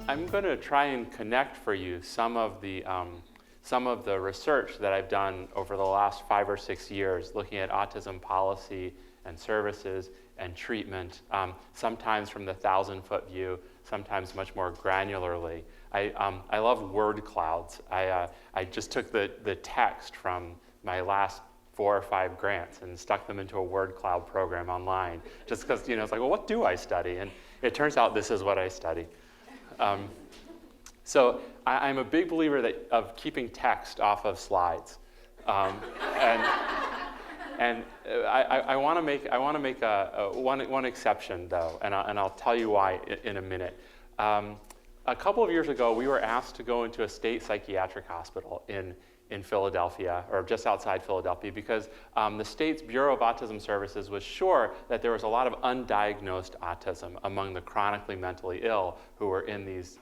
I'm going to try and connect for you some of the research that I've done over the last 5 or 6 years looking at autism policy and services and treatment, sometimes from the 1,000-foot view, sometimes much more granularly. I love word clouds. I just took the text from my last 4 or 5 grants and stuck them into a word cloud program online, just because, it's like, well, what do I study? And it turns out this is what I study. So I'm a big believer of keeping text off of slides, and I want to make one exception though, and I'll tell you why in a minute. A couple of years ago, we were asked to go into a state psychiatric hospital in Philadelphia, or just outside Philadelphia, because the state's Bureau of Autism Services was sure that there was a lot of undiagnosed autism among the chronically mentally ill who were in these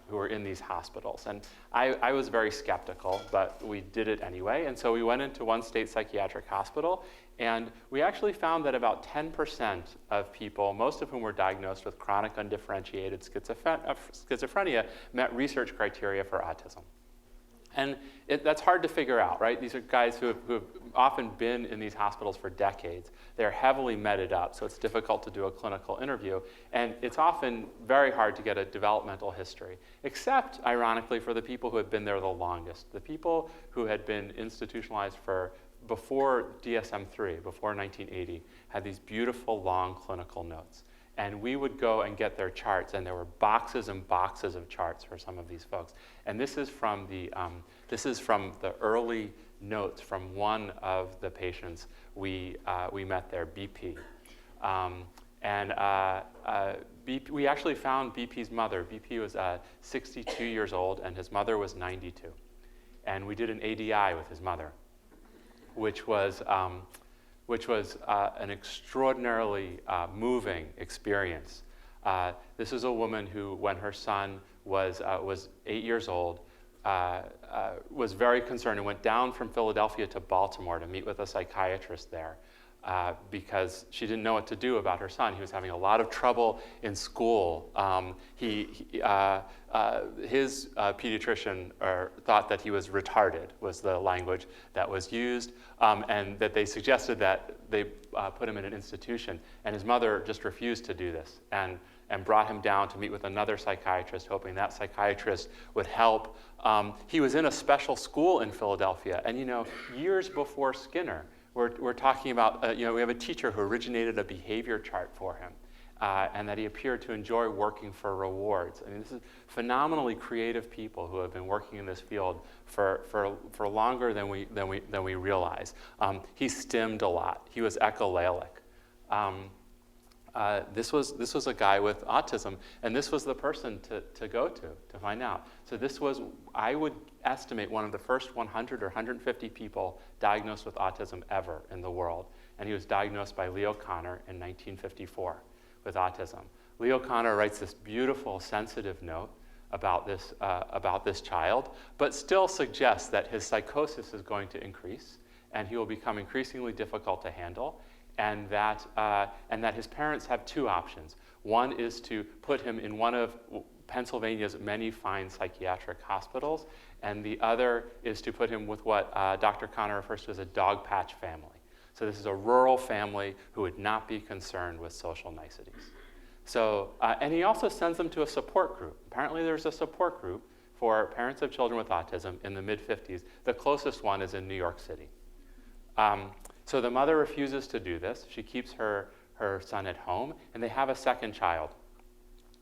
hospitals. And I was very skeptical, but we did it anyway. And so we went into one state psychiatric hospital, and we actually found that about 10% of people, most of whom were diagnosed with chronic undifferentiated schizophrenia, met research criteria for autism. And that's hard to figure out, right? These are guys who have often been in these hospitals for decades. They're heavily meted up, so it's difficult to do a clinical interview. And it's often very hard to get a developmental history, except, ironically, for the people who had been there the longest. The people who had been institutionalized before DSM-3, before 1980, had these beautiful, long clinical notes. And we would go and get their charts, and there were boxes and boxes of charts for some of these folks. And this is from the early notes from one of the patients we met there, BP. BP, we actually found BP's mother. BP was 62 years old, and his mother was 92. And we did an ADI with his mother, which was an extraordinarily moving experience. This is a woman who, when her son was 8 years old, was very concerned and went down from Philadelphia to Baltimore to meet with a psychiatrist there because she didn't know what to do about her son. He was having a lot of trouble in school. His pediatrician thought that he was retarded, was the language that was used, and that they suggested that they put him in an institution. And his mother just refused to do this and brought him down to meet with another psychiatrist, hoping that psychiatrist would help. He was in a special school in Philadelphia, and years before Skinner, we're talking about, we have a teacher who originated a behavior chart for him, and that he appeared to enjoy working for rewards. I mean, this is phenomenally creative people who have been working in this field for longer than we realize. He stimmed a lot. He was echolalic. This was a guy with autism, and this was the person to go to find out. So this was, I would estimate, one of the first 100 or 150 people diagnosed with autism ever in the world. And he was diagnosed by Leo Kanner in 1954 with autism. Leo Kanner writes this beautiful, sensitive note about this child, but still suggests that his psychosis is going to increase, and he will become increasingly difficult to handle. And that his parents have 2 options. One is to put him in one of Pennsylvania's many fine psychiatric hospitals, and the other is to put him with what Dr. Kanner refers to as a dog patch family. So this is a rural family who would not be concerned with social niceties. So, and he also sends them to a support group. Apparently there's a support group for parents of children with autism in the mid-50s. The closest one is in New York City. So the mother refuses to do this. She keeps her son at home, and they have a second child.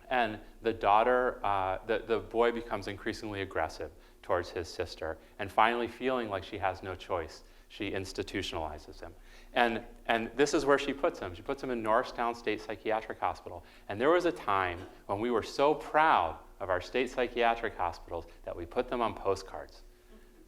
And the daughter, the boy becomes increasingly aggressive towards his sister, and finally feeling like she has no choice, she institutionalizes him. And this is where she puts him. She puts him in Norristown State Psychiatric Hospital. And there was a time when we were so proud of our state psychiatric hospitals that we put them on postcards.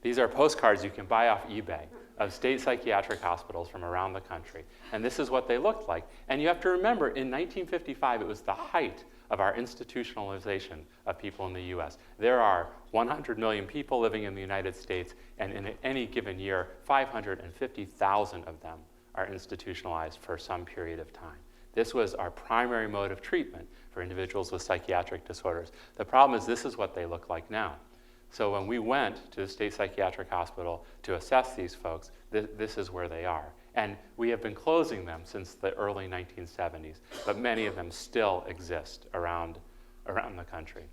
These are postcards you can buy off eBay of state psychiatric hospitals from around the country. And this is what they looked like. And you have to remember, in 1955, it was the height of our institutionalization of people in the US. There are 100 million people living in the United States, and in any given year, 550,000 of them are institutionalized for some period of time. This was our primary mode of treatment for individuals with psychiatric disorders. The problem is this is what they look like now. So when we went to the state psychiatric hospital to assess these folks, this is where they are. And we have been closing them since the early 1970s, but many of them still exist around the country.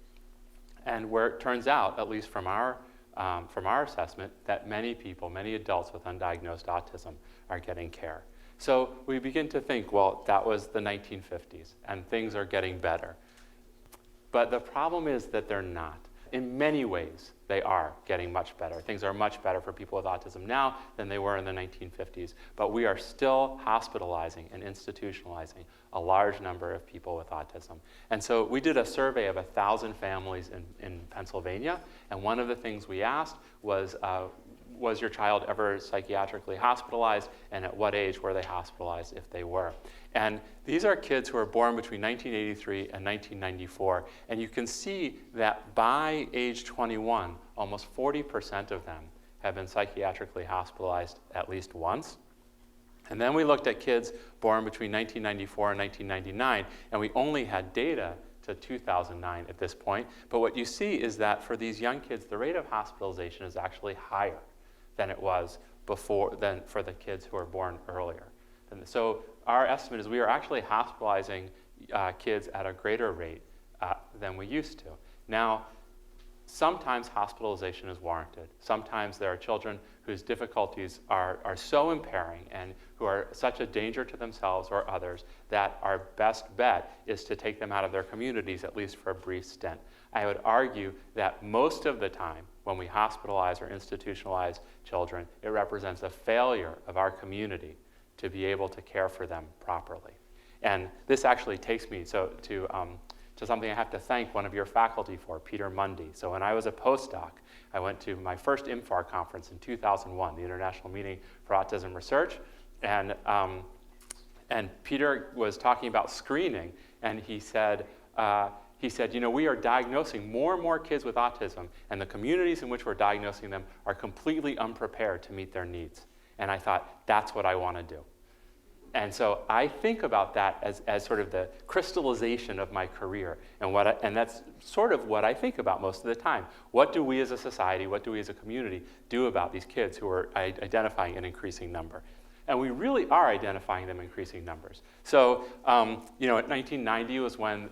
And where it turns out, at least from our assessment, that many people, many adults with undiagnosed autism are getting care. So we begin to think, well, that was the 1950s, and things are getting better. But the problem is that they're not. In many ways, they are getting much better. Things are much better for people with autism now than they were in the 1950s. But we are still hospitalizing and institutionalizing a large number of people with autism. And so we did a survey of 1,000 families in Pennsylvania. And one of the things we asked was your child ever psychiatrically hospitalized, and at what age were they hospitalized if they were? And these are kids who were born between 1983 and 1994, and you can see that by age 21, almost 40% of them have been psychiatrically hospitalized at least once. And then we looked at kids born between 1994 and 1999, and we only had data to 2009 at this point. But what you see is that for these young kids, the rate of hospitalization is actually higher than it was before, than for the kids who were born earlier. And so our estimate is we are actually hospitalizing kids at a greater rate than we used to. Now, sometimes hospitalization is warranted. Sometimes there are children whose difficulties are so impairing and who are such a danger to themselves or others that our best bet is to take them out of their communities, at least for a brief stint. I would argue that most of the time when we hospitalize or institutionalize children, it represents a failure of our community to be able to care for them properly. And this actually takes me to something I have to thank one of your faculty for, Peter Mundy. So when I was a postdoc, I went to my first IMFAR conference in 2001, the International Meeting for Autism Research, and Peter was talking about screening, and he said, you know, we are diagnosing more and more kids with autism, and the communities in which we're diagnosing them are completely unprepared to meet their needs. And I thought, that's what I want to do. And so I think about that as sort of the crystallization of my career, and that's sort of what I think about most of the time. What do we as a society, what do we as a community do about these kids who are identifying an increasing number? And we really are identifying them in increasing numbers. So, you know, 1990 was when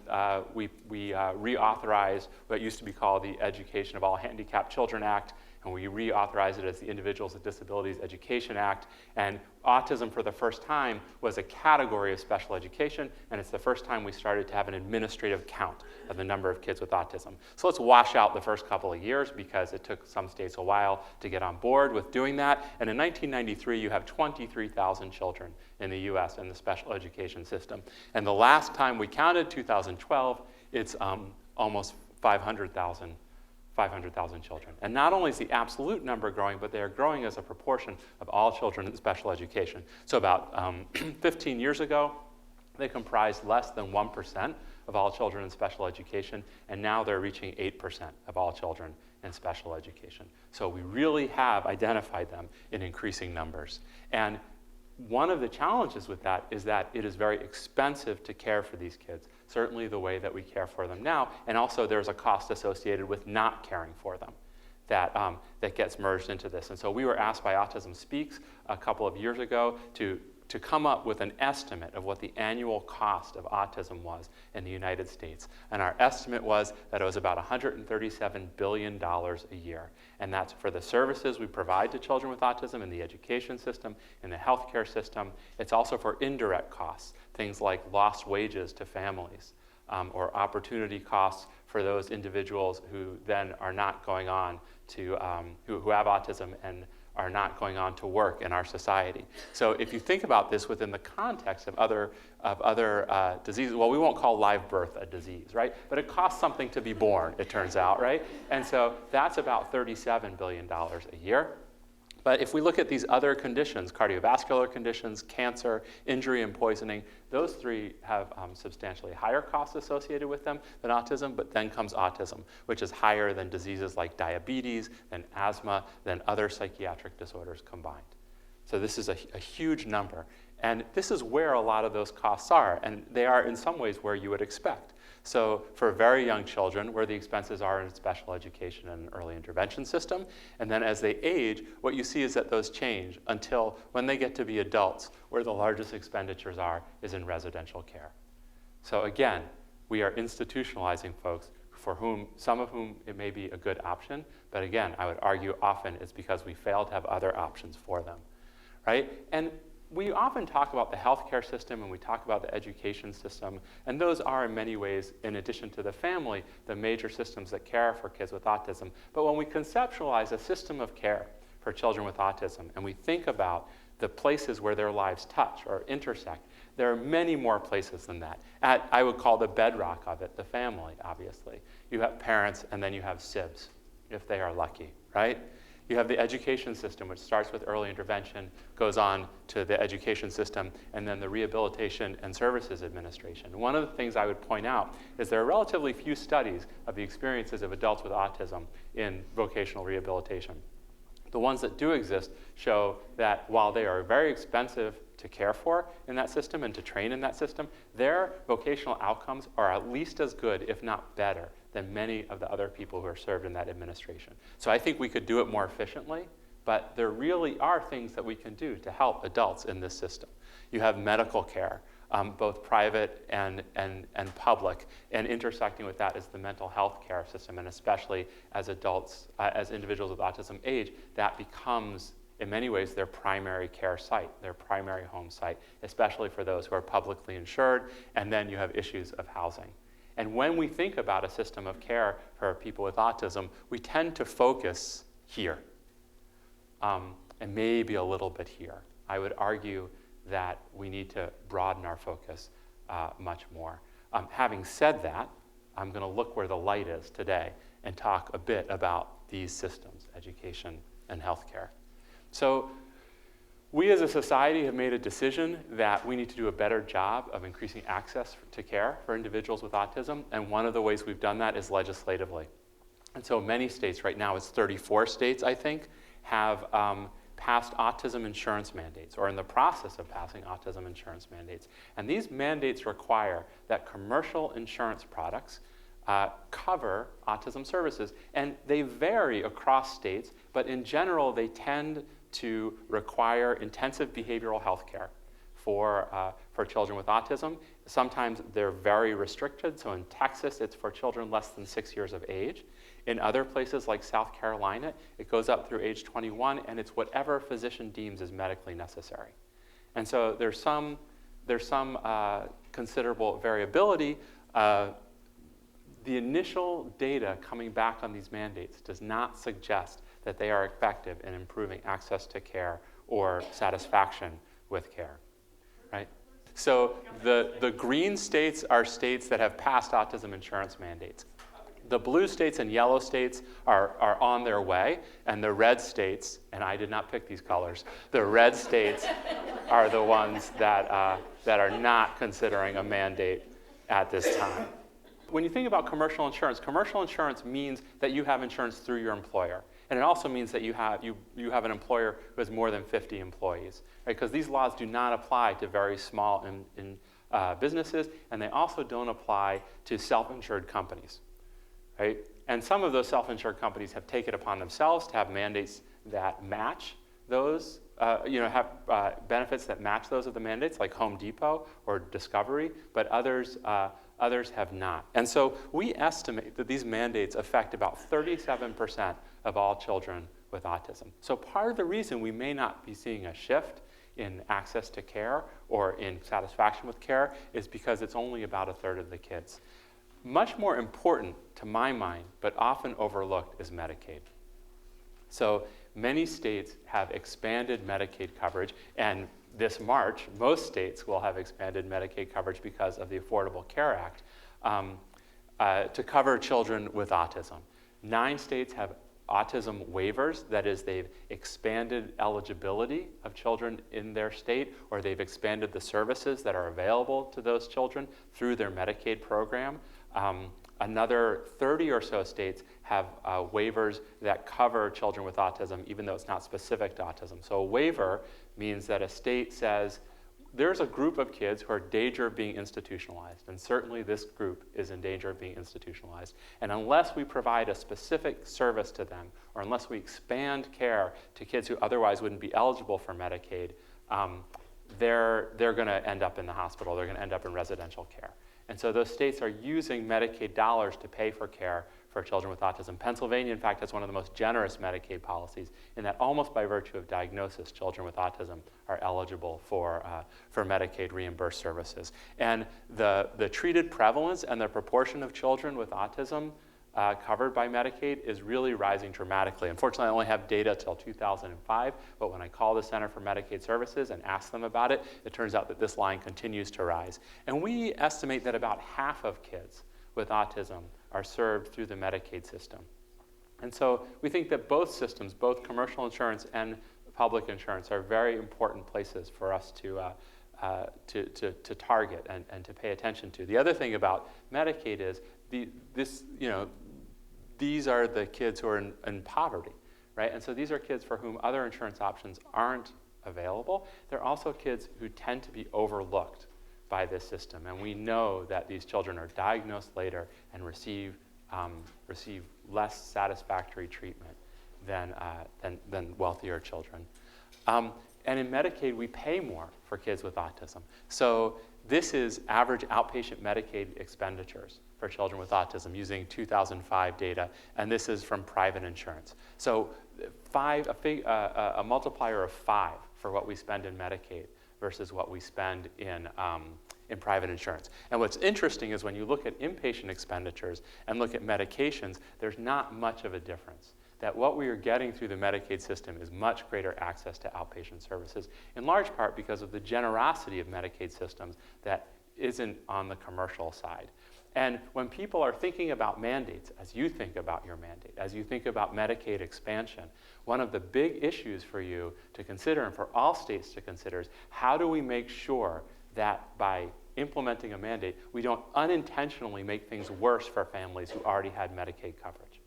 we reauthorized what used to be called the Education of All Handicapped Children Act, and we reauthorized it as the Individuals with Disabilities Education Act. And autism, for the first time, was a category of special education, and it's the first time we started to have an administrative count of the number of kids with autism. So let's wash out the first couple of years, because it took some states a while to get on board with doing that. And in 1993, you have 23,000 children in the US in the special education system. And the last time we counted, 2012, it's almost 500,000 children. And not only is the absolute number growing, but they are growing as a proportion of all children in special education. So about 15 years ago, they comprised less than 1% of all children in special education, and now they're reaching 8% of all children in special education. So we really have identified them in increasing numbers. And one of the challenges with that is that it is very expensive to care for these kids, certainly the way that we care for them now, and also there's a cost associated with not caring for them that gets merged into this. And so we were asked by Autism Speaks a couple of years ago to come up with an estimate of what the annual cost of autism was in the United States. And our estimate was that it was about $137 billion a year. And that's for the services we provide to children with autism in the education system, in the healthcare system. It's also for indirect costs, things like lost wages to families, or opportunity costs for those individuals who then are not going on to, who have autism and are not going on to work in our society. So if you think about this within the context of other diseases, well, we won't call live birth a disease, right? But it costs something to be born, it turns out, right? And so that's about $37 billion a year. But if we look at these other conditions, cardiovascular conditions, cancer, injury, and poisoning, those three have substantially higher costs associated with them than autism, but then comes autism, which is higher than diseases like diabetes, than asthma, than other psychiatric disorders combined. So this is a huge number. And this is where a lot of those costs are, and they are in some ways where you would expect. So for very young children, where the expenses are in special education and early intervention system, and then as they age, what you see is that those change until when they get to be adults, where the largest expenditures are is in residential care. So again, we are institutionalizing folks for whom, some of whom it may be a good option, but again, I would argue often it's because we fail to have other options for them, right? And we often talk about the healthcare system and we talk about the education system, and those are in many ways, in addition to the family, the major systems that care for kids with autism. But when we conceptualize a system of care for children with autism and we think about the places where their lives touch or intersect, there are many more places than that. I would call the bedrock of it the family, obviously. You have parents and then you have SIBs, if they are lucky, right? You have the education system, which starts with early intervention, goes on to the education system, and then the Rehabilitation and Services Administration. One of the things I would point out is there are relatively few studies of the experiences of adults with autism in vocational rehabilitation. The ones that do exist show that while they are very expensive to care for in that system and to train in that system, their vocational outcomes are at least as good, if not better, than many of the other people who are served in that administration. So I think we could do it more efficiently, but there really are things that we can do to help adults in this system. You have medical care, both private and public, and intersecting with that is the mental health care system, and especially as adults, as individuals with autism age, that becomes, in many ways, their primary care site, their primary home site, especially for those who are publicly insured, and then you have issues of housing. And when we think about a system of care for people with autism, we tend to focus here, and maybe a little bit here. I would argue that we need to broaden our focus much more. Having said that, I'm going to look where the light is today and talk a bit about these systems, education and healthcare. So we as a society have made a decision that we need to do a better job of increasing access to care for individuals with autism, and one of the ways we've done that is legislatively. And so many states, right now it's 34 states, I think, have passed autism insurance mandates, or in the process of passing autism insurance mandates. And these mandates require that commercial insurance products cover autism services. And they vary across states, but in general, they tend to require intensive behavioral health care for children with autism. Sometimes they're very restricted. So in Texas, it's for children less than 6 years of age. In other places like South Carolina, it goes up through age 21, and it's whatever a physician deems is medically necessary. And so there's some considerable variability. The initial data coming back on these mandates does not suggest that they are effective in improving access to care or satisfaction with care, right? So the green states are states that have passed autism insurance mandates. The blue states and yellow states are on their way, and the red states, and I did not pick these colors, the red states are the ones that are not considering a mandate at this time. When you think about commercial insurance means that you have insurance through your employer. And it also means that you have an employer who has more than 50 employees, right? Because these laws do not apply to very small businesses, and they also don't apply to self-insured companies, right? And some of those self-insured companies have taken it upon themselves to have mandates that match those, have benefits that match those of the mandates, like Home Depot or Discovery, but others have not. And so we estimate that these mandates affect about 37% of all children with autism. So part of the reason we may not be seeing a shift in access to care or in satisfaction with care is because it's only about a third of the kids. Much more important to my mind, but often overlooked, is Medicaid. So many states have expanded Medicaid coverage, and this March, most states will have expanded Medicaid coverage because of the Affordable Care Act to cover children with autism. 9 states have autism waivers, that is, they've expanded eligibility of children in their state, or they've expanded the services that are available to those children through their Medicaid program. Another 30 or so states have waivers that cover children with autism, even though it's not specific to autism. So a waiver means that a state says, there's a group of kids who are in danger of being institutionalized, and certainly this group is in danger of being institutionalized. And unless we provide a specific service to them, or unless we expand care to kids who otherwise wouldn't be eligible for Medicaid, they're going to end up in the hospital. They're going to end up in residential care. And so those states are using Medicaid dollars to pay for care for children with autism. Pennsylvania, in fact, has one of the most generous Medicaid policies in that almost by virtue of diagnosis, children with autism are eligible for Medicaid reimbursed services. And the treated prevalence and the proportion of children with autism covered by Medicaid is really rising dramatically. Unfortunately, I only have data till 2005, but when I call the Center for Medicaid Services and ask them about it, it turns out that this line continues to rise. And we estimate that about half of kids with autism are served through the Medicaid system. And so we think that both systems, both commercial insurance and public insurance, are very important places for us to target and to pay attention to. The other thing about Medicaid is these are the kids who are in poverty, right? And so these are kids for whom other insurance options aren't available. They're also kids who tend to be overlooked by this system. And we know that these children are diagnosed later and receive less satisfactory treatment than wealthier children. And in Medicaid, we pay more for kids with autism. So this is average outpatient Medicaid expenditures for children with autism using 2005 data, and this is from private insurance. So a multiplier of 5 for what we spend in Medicaid versus what we spend in private insurance. And what's interesting is when you look at inpatient expenditures and look at medications, there's not much of a difference. That what we are getting through the Medicaid system is much greater access to outpatient services, in large part because of the generosity of Medicaid systems that isn't on the commercial side. And when people are thinking about mandates, as you think about your mandate, as you think about Medicaid expansion, one of the big issues for you to consider and for all states to consider is how do we make sure that by implementing a mandate, we don't unintentionally make things worse for families who already had Medicaid coverage,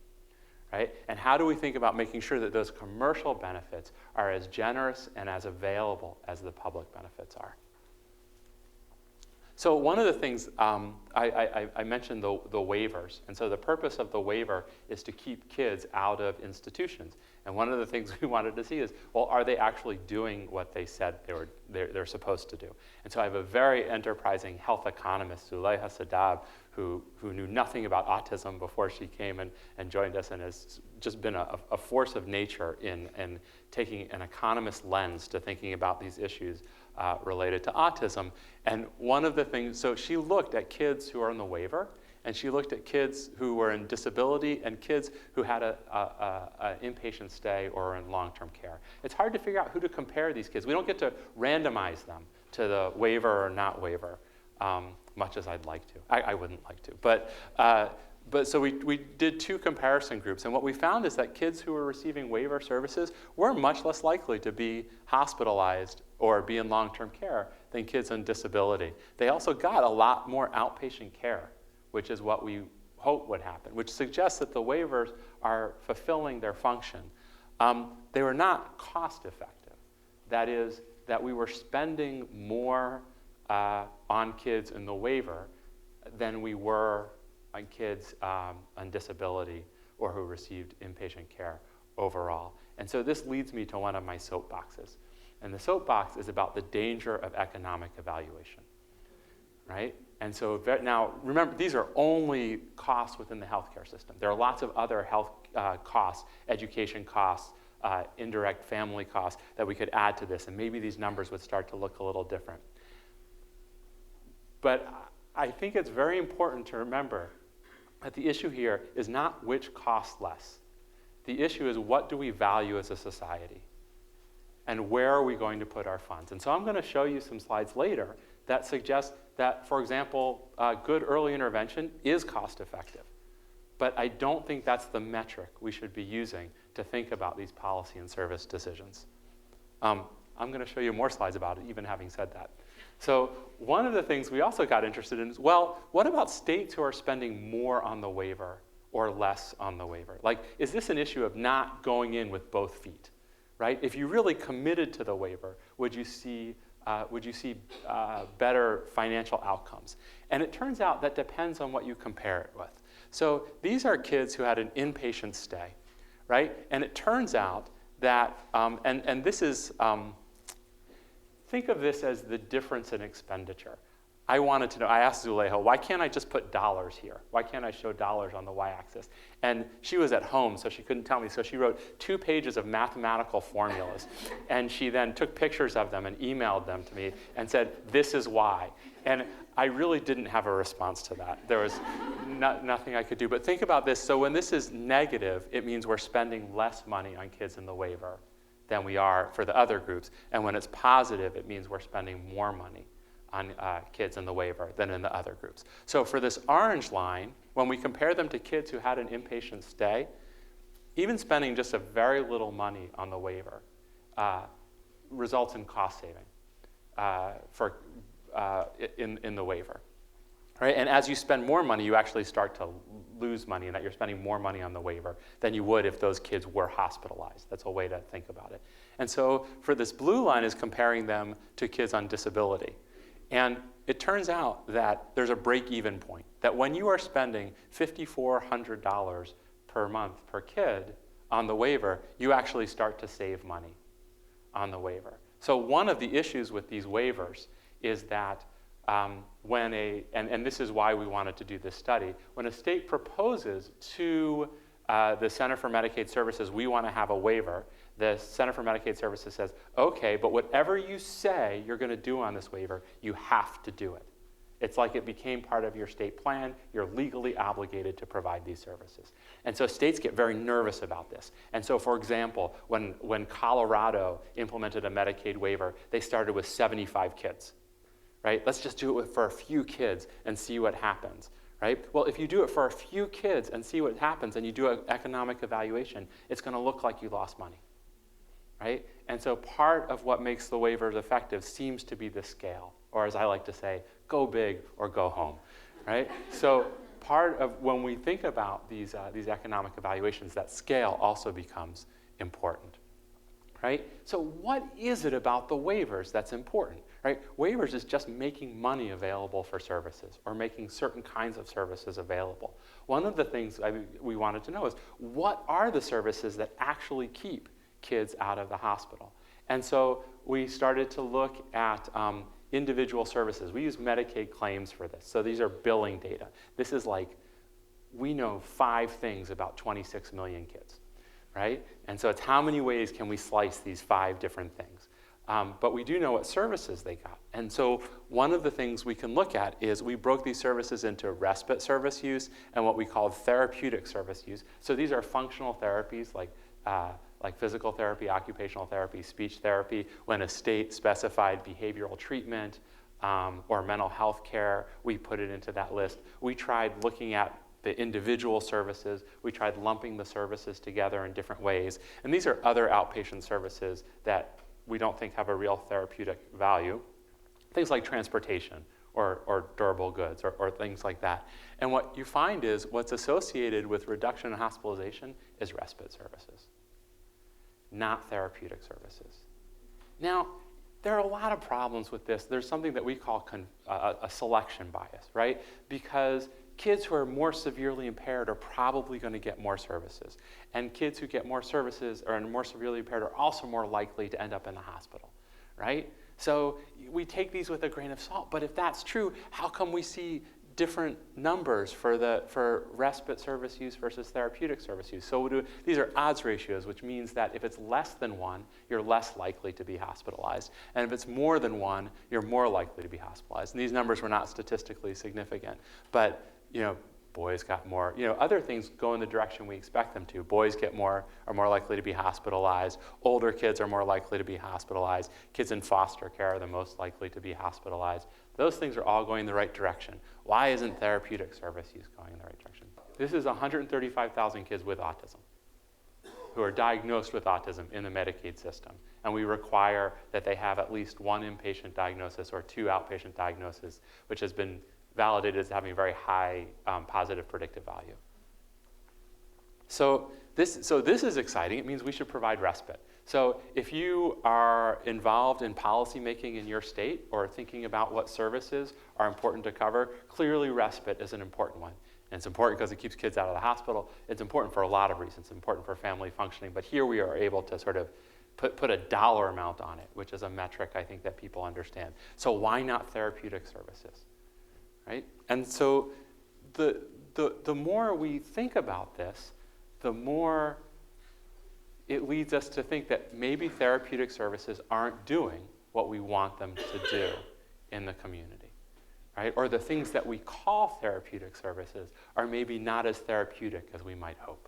right? And how do we think about making sure that those commercial benefits are as generous and as available as the public benefits are? So one of the things, I mentioned the waivers. And so the purpose of the waiver is to keep kids out of institutions. And one of the things we wanted to see is, well, are they actually doing what they said they're supposed to do? And so I have a very enterprising health economist, Zuleyha Sadab, who knew nothing about autism before she came and joined us, and has just been a force of nature in taking an economist lens to thinking about these issues related to autism. And one of the things, so she looked at kids who are on the waiver, and she looked at kids who were in disability and kids who had an inpatient stay or in long-term care. It's hard to figure out who to compare these kids. We don't get to randomize them to the waiver or not waiver, much as I'd like to. I wouldn't like to. But so we did 2 comparison groups, and what we found is that kids who were receiving waiver services were much less likely to be hospitalized or be in long-term care than kids on disability. They also got a lot more outpatient care, which is what we hope would happen, which suggests that the waivers are fulfilling their function. They were not cost effective. That is, that we were spending more on kids in the waiver than we were on kids on disability or who received inpatient care overall. And so this leads me to one of my soapboxes. And the soapbox is about the danger of economic evaluation, right? And so now, remember, these are only costs within the healthcare system. There are lots of other health costs, education costs, indirect family costs that we could add to this, and maybe these numbers would start to look a little different. But I think it's very important to remember that the issue here is not which costs less. The issue is what do we value as a society? And where are we going to put our funds? And so I'm going to show you some slides later that suggest that, for example, good early intervention is cost effective. But I don't think that's the metric we should be using to think about these policy and service decisions. I'm going to show you more slides about it, even having said that. So one of the things we also got interested in is, well, what about states who are spending more on the waiver or less on the waiver? Like, is this an issue of not going in with both feet, right? If you really committed to the waiver, would you see would you see better financial outcomes? And it turns out that depends on what you compare it with. So these are kids who had an inpatient stay, right? And it turns out that, and this is, think of this as the difference in expenditure. I wanted to know, I asked Zuleha, why can't I just put dollars here? Why can't I show dollars on the y-axis? And she was at home, so she couldn't tell me. So she wrote 2 pages of mathematical formulas. And she then took pictures of them and emailed them to me and said, this is why. And I really didn't have a response to that. There was nothing I could do. But think about this. So when this is negative, it means we're spending less money on kids in the waiver than we are for the other groups. And when it's positive, it means we're spending more money on kids in the waiver than in the other groups. So for this orange line, when we compare them to kids who had an inpatient stay, even spending just a very little money on the waiver results in cost saving in the waiver. Right? And as you spend more money, you actually start to lose money, and that you're spending more money on the waiver than you would if those kids were hospitalized. That's a way to think about it. And so for this blue line is comparing them to kids on disability. And it turns out that there's a break-even point, that when you are spending $5,400 per month per kid on the waiver, you actually start to save money on the waiver. So one of the issues with these waivers is that and this is why we wanted to do this study, when a state proposes to the Center for Medicaid Services, we want to have a waiver, the Center for Medicaid Services says, okay, but whatever you say you're going to do on this waiver, you have to do it. It's like it became part of your state plan. You're legally obligated to provide these services. And so states get very nervous about this. And so, for example, when Colorado implemented a Medicaid waiver, they started with 75 kids, right? Let's just do it for a few kids and see what happens, right? Well, if you do it for a few kids and see what happens and you do an economic evaluation, it's going to look like you lost money, right? And so part of what makes the waivers effective seems to be the scale, or as I like to say, go big or go home, right? So part of when we think about these economic evaluations, that scale also becomes important, right? So what is it about the waivers that's important, right? Waivers is just making money available for services or making certain kinds of services available. One of the things we wanted to know is, what are the services that actually keep kids out of the hospital? And so we started to look at individual services. We use Medicaid claims for this. So these are billing data. This is like, we know 5 things about 26 million kids, right? And so it's how many ways can we slice these 5 different things? But we do know what services they got. And so one of the things we can look at is we broke these services into respite service use and what we call therapeutic service use. So these are functional therapies like physical therapy, occupational therapy, speech therapy. When a state specified behavioral treatment or mental health care, we put it into that list. We tried looking at the individual services. We tried lumping the services together in different ways. And these are other outpatient services that we don't think have a real therapeutic value. Things like transportation or durable goods or things like that. And what you find is what's associated with reduction in hospitalization is respite services, not therapeutic services. Now, there are a lot of problems with this. There's something that we call a selection bias, right? Because kids who are more severely impaired are probably going to get more services. And kids who get more services or are more severely impaired are also more likely to end up in the hospital, right? So we take these with a grain of salt. But if that's true, how come we see different numbers for respite service use versus therapeutic service use? So these are odds ratios, which means that if it's less than 1, you're less likely to be hospitalized. And if it's more than 1, you're more likely to be hospitalized. And these numbers were not statistically significant. But boys got more. Other things go in the direction we expect them to. Boys are more likely to be hospitalized. Older kids are more likely to be hospitalized. Kids in foster care are the most likely to be hospitalized. Those things are all going in the right direction. Why isn't therapeutic service use going in the right direction? This is 135,000 kids with autism who are diagnosed with autism in the Medicaid system. And we require that they have at least 1 inpatient diagnosis or 2 outpatient diagnoses, which has been validated as having a very high positive predictive value. So this is exciting. It means we should provide respite. So if you are involved in policy making in your state or thinking about what services are important to cover, clearly respite is an important one. And it's important because it keeps kids out of the hospital. It's important for a lot of reasons. It's important for family functioning. But here we are able to sort of put a dollar amount on it, which is a metric I think that people understand. So why not therapeutic services, right? And so the more we think about this, the more it leads us to think that maybe therapeutic services aren't doing what we want them to do in the community, right? Or the things that we call therapeutic services are maybe not as therapeutic as we might hope.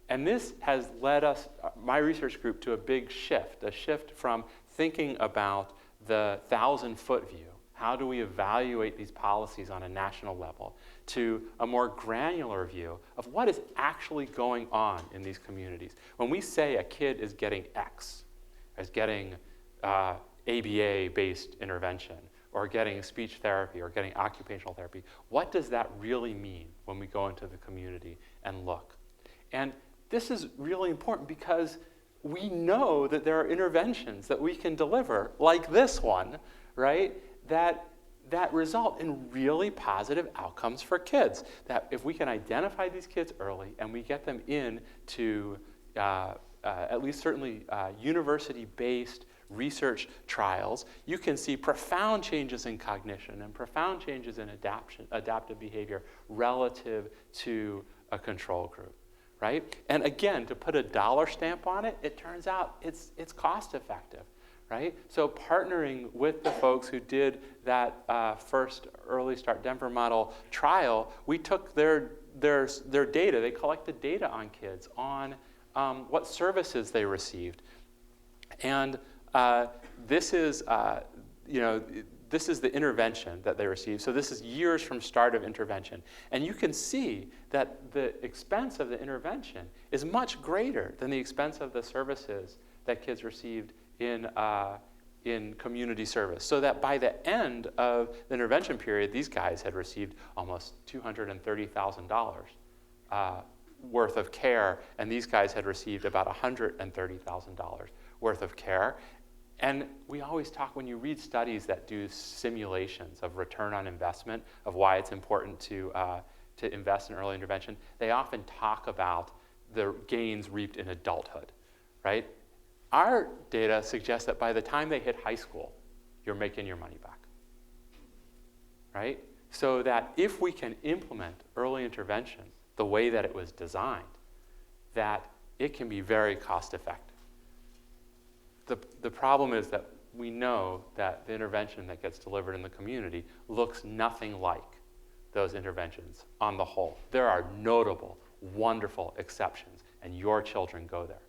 And this has led us, my research group, to a big shift, a shift from thinking about the 1,000-foot view, how do we evaluate these policies on a national level, to a more granular view of what is actually going on in these communities. When we say a kid is getting X, is getting ABA-based intervention, or getting speech therapy, or getting occupational therapy, what does that really mean when we go into the community and look? And this is really important because we know that there are interventions that we can deliver, like this one, right, that result in really positive outcomes for kids. That if we can identify these kids early and we get them into at least certainly university-based research trials, you can see profound changes in cognition and profound changes in adaptive behavior relative to a control group, right? And again, to put a dollar stamp on it, it turns out it's cost effective, right? So partnering with the folks who did that first Early Start Denver model trial, we took their data, they collected data on kids, on what services they received. And this is the intervention that they received. So this is years from start of intervention. And you can see that the expense of the intervention is much greater than the expense of the services that kids received in community service. So that by the end of the intervention period, these guys had received almost $230,000 worth of care, and these guys had received about $130,000 worth of care. And we always talk, when you read studies that do simulations of return on investment, of why it's important to invest in early intervention, they often talk about the gains reaped in adulthood, right? Our data suggests that by the time they hit high school, you're making your money back, right? So that if we can implement early intervention the way that it was designed, that it can be very cost effective. The problem is that we know that the intervention that gets delivered in the community looks nothing like those interventions on the whole. There are notable, wonderful exceptions, and your children go there.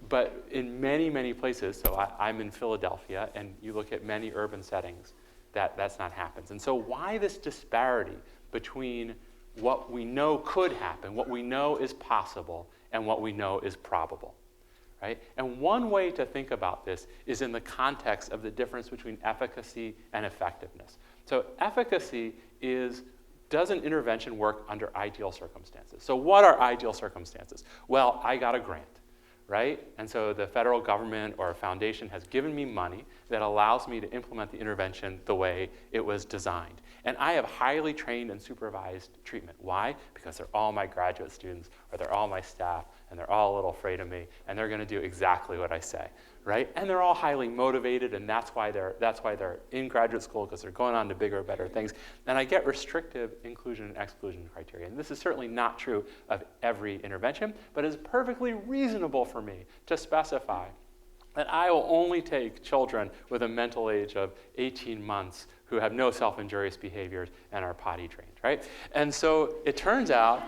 But in many, many places, so I'm in Philadelphia, and you look at many urban settings, that's not happens. And so why this disparity between what we know could happen, what we know is possible, and what we know is probable? Right? And one way to think about this is in the context of the difference between efficacy and effectiveness. So efficacy is, does an intervention work under ideal circumstances? So what are ideal circumstances? Well, I got a grant, right? And so the federal government or a foundation has given me money that allows me to implement the intervention the way it was designed. And I have highly trained and supervised treatment. Why? Because they're all my graduate students, or they're all my staff, and they're all a little afraid of me, and they're going to do exactly what I say, right? And they're all highly motivated, and that's why they're in graduate school, because they're going on to bigger, better things. And I get restrictive inclusion and exclusion criteria. And this is certainly not true of every intervention, but it's perfectly reasonable for me to specify that I will only take children with a mental age of 18 months who have no self-injurious behaviors and are potty trained, right? And so it turns out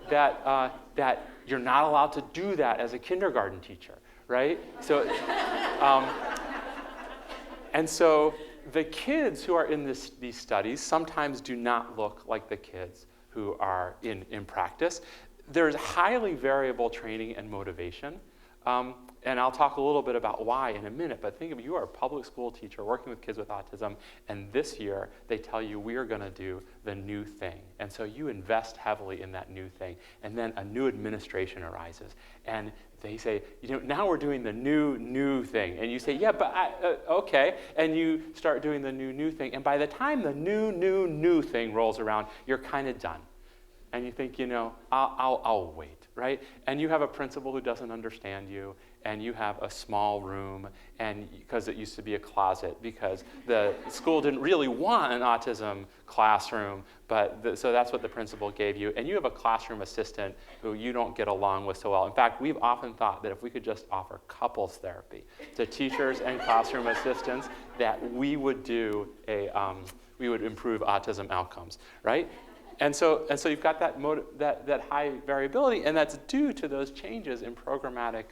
that you're not allowed to do that as a kindergarten teacher, right? So, and so the kids who are in these studies sometimes do not look like the kids who are in practice. There's highly variable training and motivation And I'll talk a little bit about why in a minute, but think of you are a public school teacher working with kids with autism, and this year they tell you we are going to do the new thing. And so you invest heavily in that new thing, and then a new administration arises. And they say, now we're doing the new thing. And you say, yeah, but okay. And you start doing the new thing. And by the time the new thing rolls around, you're kind of done. And you think, I'll wait, right? And you have a principal who doesn't understand you, and you have a small room, and because it used to be a closet, because the school didn't really want an autism classroom, but so that's what the principal gave you. And you have a classroom assistant who you don't get along with so well. In fact, we've often thought that if we could just offer couples therapy to teachers and classroom assistants, that we would do we would improve autism outcomes, right? And so you've got that high variability, and that's due to those changes in programmatic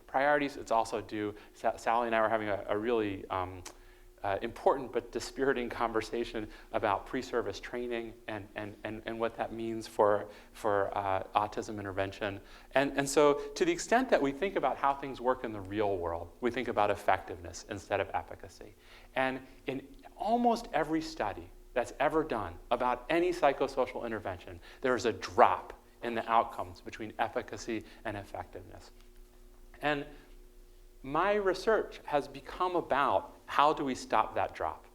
priorities. It's also due, Sally and I were having a really important but dispiriting conversation about pre-service training and what that means for autism intervention. And so to the extent that we think about how things work in the real world, we think about effectiveness instead of efficacy. And in almost every study that's ever done about any psychosocial intervention, there is a drop in the outcomes between efficacy and effectiveness. And my research has become about how do we stop that drop,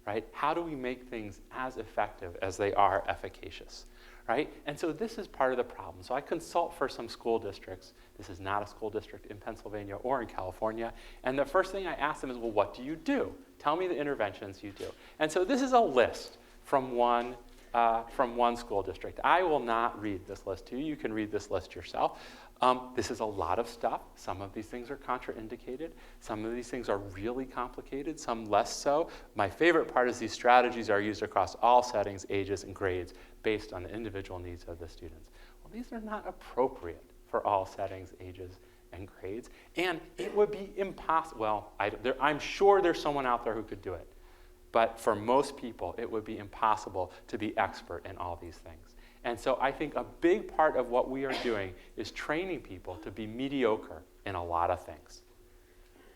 right? How do we make things as effective as they are efficacious, right? And so this is part of the problem. So I consult for some school districts. This is not a school district in Pennsylvania or in California. And the first thing I ask them is, well, what do you do? Tell me the interventions you do. And so this is a list from one school district. I will not read this list to you. You can read this list yourself. This is a lot of stuff. Some of these things are contraindicated. Some of these things are really complicated, some less so. My favorite part is these strategies are used across all settings, ages, and grades based on the individual needs of the students. Well, these are not appropriate for all settings, ages, and grades. And it would be impossible. Well, I'm sure there's someone out there who could do it. But for most people, it would be impossible to be expert in all these things. And so I think a big part of what we are doing is training people to be mediocre in a lot of things,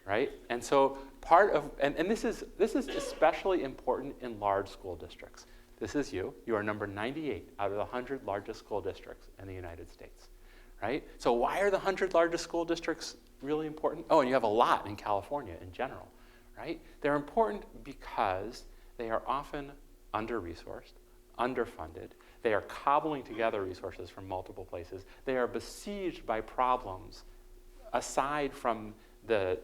right? And so part of, and this is especially important in large school districts. This is you. You are number 98 out of the 100 largest school districts in the United States, right? So why are the 100 largest school districts really important? Oh, and you have a lot in California in general, right? They're important because they are often under-resourced, underfunded. They are cobbling together resources from multiple places. They are besieged by problems aside from the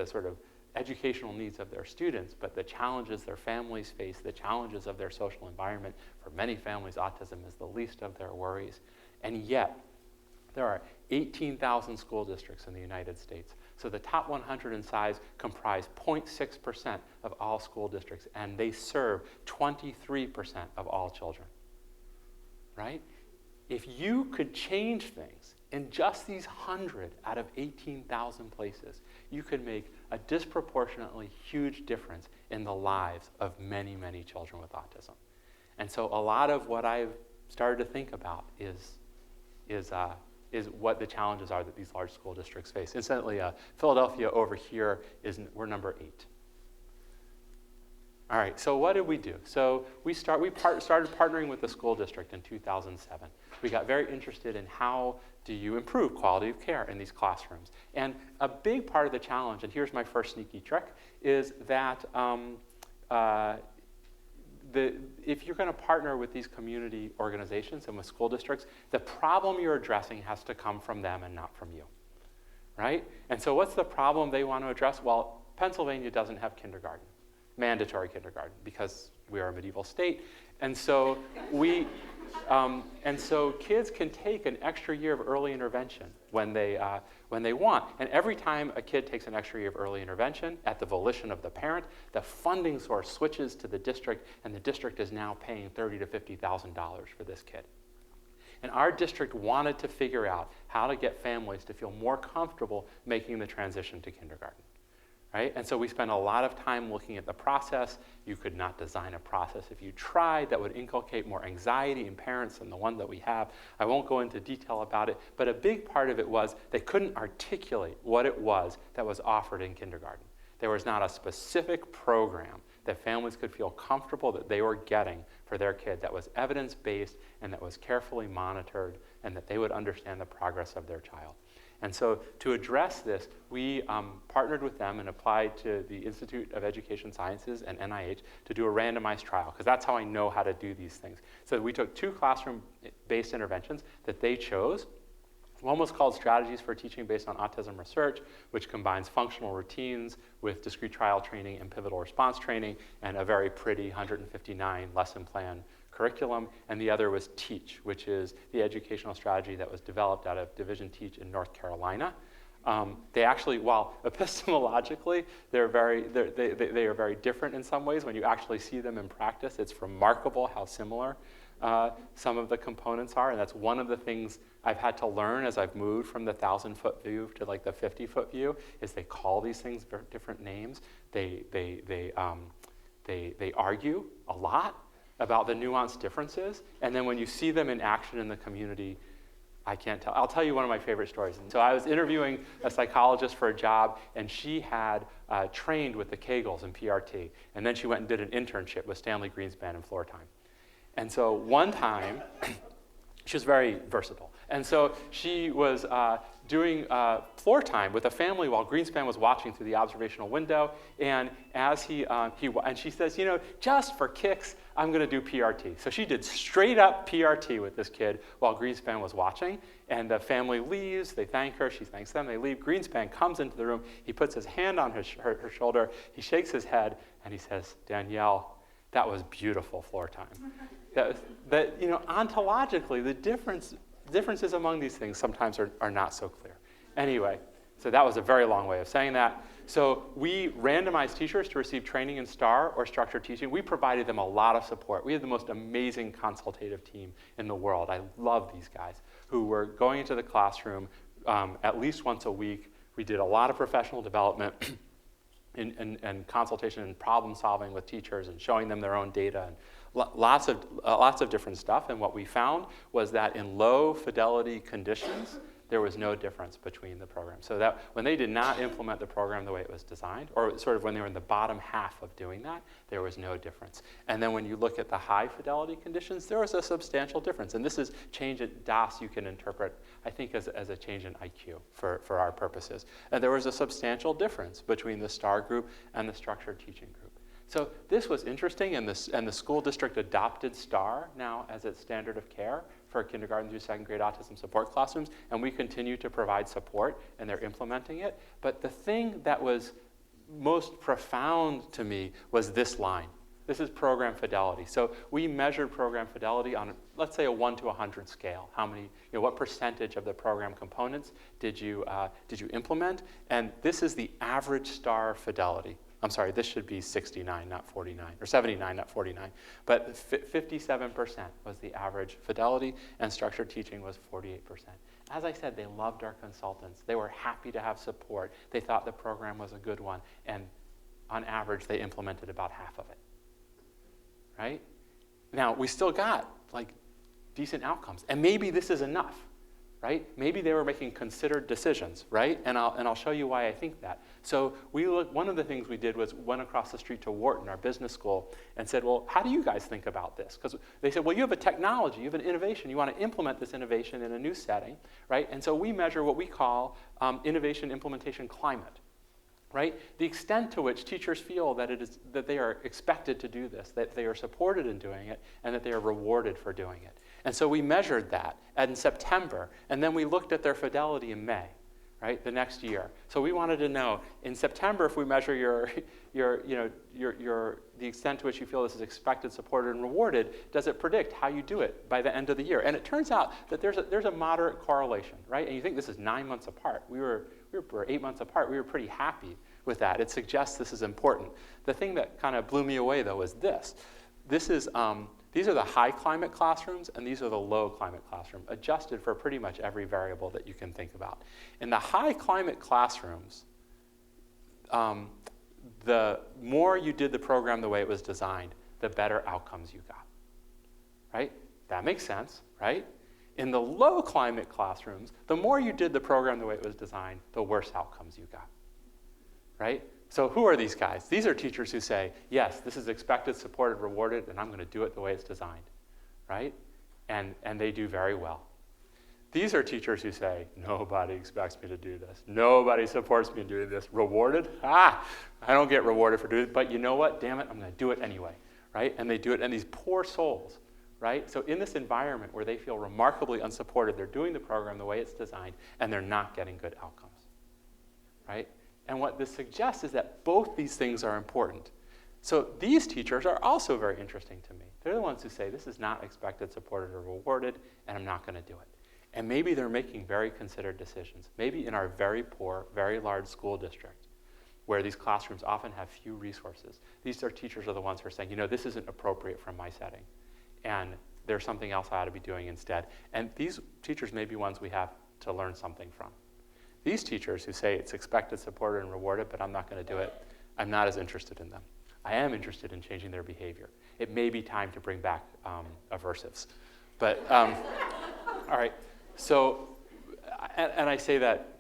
sort of educational needs of their students, but the challenges their families face, the challenges of their social environment. For many families, autism is the least of their worries. And yet, there are 18,000 school districts in the United States. So the top 100 in size comprise 0.6% of all school districts, and they serve 23% of all children, right? If you could change things in just these 100 out of 18,000 places, you could make a disproportionately huge difference in the lives of many, many children with autism. And so a lot of what I've started to think about is what the challenges are that these large school districts face. Incidentally, Philadelphia over here, we're number 8. All right, so what did we do? So we started partnering with the school district in 2007. We got very interested in how do you improve quality of care in these classrooms. And a big part of the challenge, and here's my first sneaky trick, is that if you're going to partner with these community organizations and with school districts, the problem you're addressing has to come from them and not from you, right? And so what's the problem they want to address? Well, Pennsylvania doesn't have kindergarten, mandatory kindergarten, because we are a medieval state. And so kids can take an extra year of early intervention when they want. And every time a kid takes an extra year of early intervention at the volition of the parent, the funding source switches to the district, and the district is now paying $30,000 to $50,000 for this kid. And our district wanted to figure out how to get families to feel more comfortable making the transition to kindergarten, right? And so we spent a lot of time looking at the process. You could not design a process if you tried that would inculcate more anxiety in parents than the one that we have. I won't go into detail about it, but a big part of it was they couldn't articulate what it was that was offered in kindergarten. There was not a specific program that families could feel comfortable that they were getting for their kid that was evidence-based and that was carefully monitored and that they would understand the progress of their child. And so to address this, we partnered with them and applied to the Institute of Education Sciences and NIH to do a randomized trial, because that's how I know how to do these things. So we took 2 classroom-based interventions that they chose. One was called Strategies for Teaching Based on Autism Research, which combines functional routines with discrete trial training and pivotal response training, and a very pretty 159 lesson plan curriculum. And the other was Teach, which is the educational strategy that was developed out of Division Teach in North Carolina. They actually, while epistemologically they are very different in some ways, when you actually see them in practice, it's remarkable how similar some of the components are. And that's one of the things I've had to learn as I've moved from the 1,000-foot view to like the 50-foot view, is they call these things very different names. They argue a lot about the nuanced differences, and then when you see them in action in the community, I can't tell. I'll tell you one of my favorite stories. And so I was interviewing a psychologist for a job, and she had trained with the Kegels in PRT, and then she went and did an internship with Stanley Greenspan in floor time. And so one time, she was very versatile, and so she was doing floor time with a family while Greenspan was watching through the observational window, and as and she says, just for kicks, I'm going to do PRT. So she did straight up PRT with this kid while Greenspan was watching, and the family leaves, they thank her, she thanks them, they leave. Greenspan comes into the room, he puts his hand on her shoulder, he shakes his head, and he says, Danielle, that was beautiful floor time. Ontologically, the differences among these things sometimes are not so clear. Anyway, so that was a very long way of saying that. So we randomized teachers to receive training in STAR or structured teaching. We provided them a lot of support. We had the most amazing consultative team in the world. I love these guys who were going into the classroom at least once a week. We did a lot of professional development and consultation and problem solving with teachers and showing them their own data and lots of different stuff. And what we found was that in low fidelity conditions, there was no difference between the programs. So that when they did not implement the program the way it was designed, or sort of when they were in the bottom half of doing that, there was no difference. And then when you look at the high fidelity conditions, there was a substantial difference. And this is change in DAS you can interpret, I think, as a change in IQ for our purposes. And there was a substantial difference between the STAR group and the structured teaching group. So this was interesting, and the school district adopted STAR now as its standard of care for kindergarten through 2nd grade autism support classrooms, and we continue to provide support, and they're implementing it. But the thing that was most profound to me was this line. This is program fidelity. So we measured program fidelity on, let's say, a 1 to 100 scale. How many, what percentage of the program components did you implement? And this is the average STAR fidelity. I'm sorry, this should be 69, not 49, or 79, not 49. But 57% was the average fidelity, and structured teaching was 48%. As I said, they loved our consultants. They were happy to have support. They thought the program was a good one, and on average, they implemented about half of it, right? Now, we still got, decent outcomes, and maybe this is enough, right? Maybe they were making considered decisions, right? And I'll show you why I think that. So one of the things we did was went across the street to Wharton, our business school, and said, well, how do you guys think about this? Because they said, well, you have a technology, you have an innovation, you want to implement this innovation in a new setting, right? And so we measure what we call innovation implementation climate, right? The extent to which teachers feel that they are expected to do this, that they are supported in doing it, and that they are rewarded for doing it. And so we measured that in September, and then we looked at their fidelity in May, right, the next year. So we wanted to know, in September, if we measure the extent to which you feel this is expected, supported, and rewarded, does it predict how you do it by the end of the year? And it turns out that there's a moderate correlation, right? And you think this is 9 months apart. We were 8 months apart. We were pretty happy with that. It suggests this is important. The thing that kind of blew me away, though, is this. These are the high climate classrooms, and these are the low climate classroom, adjusted for pretty much every variable that you can think about. In the high climate classrooms, the more you did the program the way it was designed, the better outcomes you got, right? That makes sense, right? In the low climate classrooms, the more you did the program the way it was designed, the worse outcomes you got, right? So who are these guys? These are teachers who say, yes, this is expected, supported, rewarded, and I'm going to do it the way it's designed, right? And they do very well. These are teachers who say, nobody expects me to do this. Nobody supports me in doing this. Rewarded? I don't get rewarded for doing it, but you know what? Damn it, I'm going to do it anyway, right? And they do it, and these poor souls, right? So in this environment where they feel remarkably unsupported, they're doing the program the way it's designed, and they're not getting good outcomes, right? And what this suggests is that both these things are important. So these teachers are also very interesting to me. They're the ones who say, this is not expected, supported, or rewarded, and I'm not going to do it. And maybe they're making very considered decisions. Maybe in our very poor, very large school district, where these classrooms often have few resources, these teachers are the ones who are saying, you know, this isn't appropriate from my setting, and there's something else I ought to be doing instead. And these teachers may be ones we have to learn something from. These teachers who say it's expected, supported, and rewarded, but I'm not going to do it, I'm not as interested in them. I am interested in changing their behavior. It may be time to bring back aversives. But, all right, so, and I say that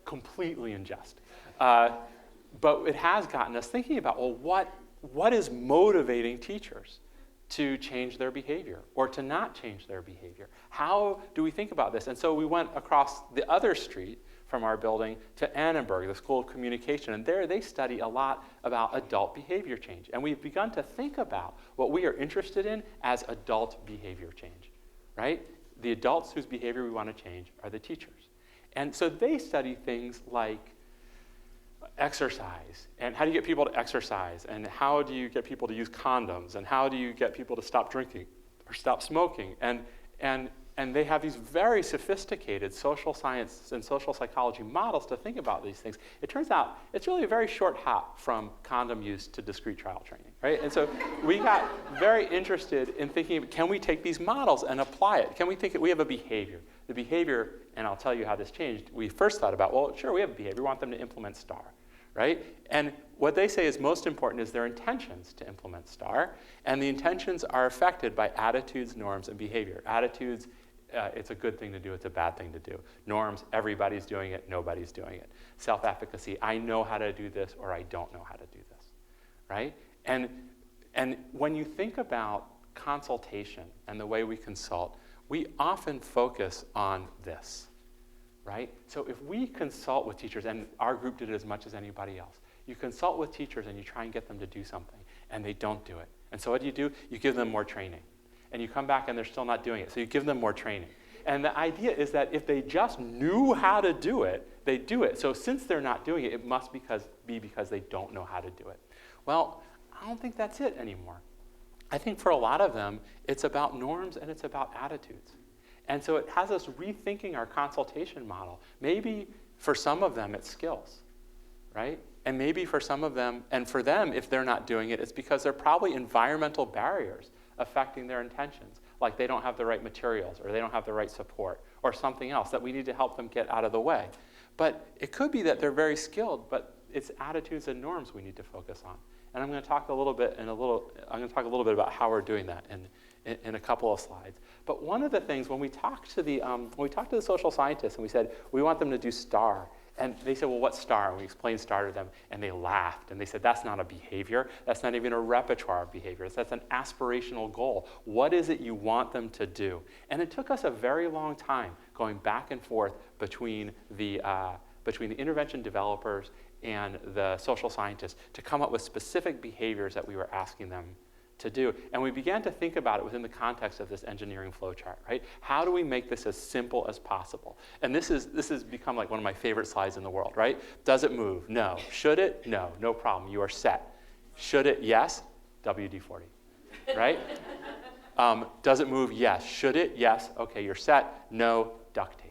completely in jest. But it has gotten us thinking about, well, what is motivating teachers to change their behavior or to not change their behavior? How do we think about this? And so we went across the other street from our building to Annenberg, the School of Communication, and there they study a lot about adult behavior change. And we've begun to think about what we are interested in as adult behavior change, right? The adults whose behavior we want to change are the teachers. And so they study things like exercise, and how do you get people to exercise, and how do you get people to use condoms, and how do you get people to stop drinking or stop smoking, and they have these very sophisticated social science and social psychology models to think about these things. It turns out it's really a very short hop from condom use to discrete trial training, right? And so we got very interested in thinking, can we take these models and apply it? Can we think that we have a behavior? The behavior, and I'll tell you how this changed, we first thought about, well, sure, we have a behavior. We want them to implement STAR, right? And what they say is most important is their intentions to implement STAR, and the intentions are affected by attitudes, norms, and behavior. Attitudes, it's a good thing to do, it's a bad thing to do. Norms, everybody's doing it, nobody's doing it. Self-efficacy, I know how to do this or I don't know how to do this, right? And when you think about consultation and the way we consult, we often focus on this, right? So if we consult with teachers, and our group did it as much as anybody else, you consult with teachers and you try and get them to do something, and they don't do it. And so what do? You give them more training. And you come back and they're still not doing it, so you give them more training. And the idea is that if they just knew how to do it, they do it. So since they're not doing it, it must be because they don't know how to do it. Well, I don't think that's it anymore. I think for a lot of them, it's about norms and it's about attitudes. And so it has us rethinking our consultation model. Maybe for some of them, it's skills, right? And maybe for some of them, and for them, if they're not doing it, it's because they're probably environmental barriers affecting their intentions, like they don't have the right materials or they don't have the right support or something else that we need to help them get out of the way. But it could be that they're very skilled, but it's attitudes and norms we need to focus on. And I'm going to talk a little bit about how we're doing that in a couple of slides. But one of the things when we talked to the social scientists and we said we want them to do STAR, and they said, well, what's STAR? And we explained STAR to them, and they laughed. And they said, that's not a behavior. That's not even a repertoire of behaviors. That's an aspirational goal. What is it you want them to do? And it took us a very long time going back and forth between the intervention developers and the social scientists to come up with specific behaviors that we were asking them to do. And we began to think about it within the context of this engineering flowchart, right? How do we make this as simple as possible? And this has become like one of my favorite slides in the world, right? Does it move? No. Should it? No. No problem. You are set. Should it? Yes. WD-40, right? Does it move? Yes. Should it? Yes. Okay, you're set. No. Duct tape.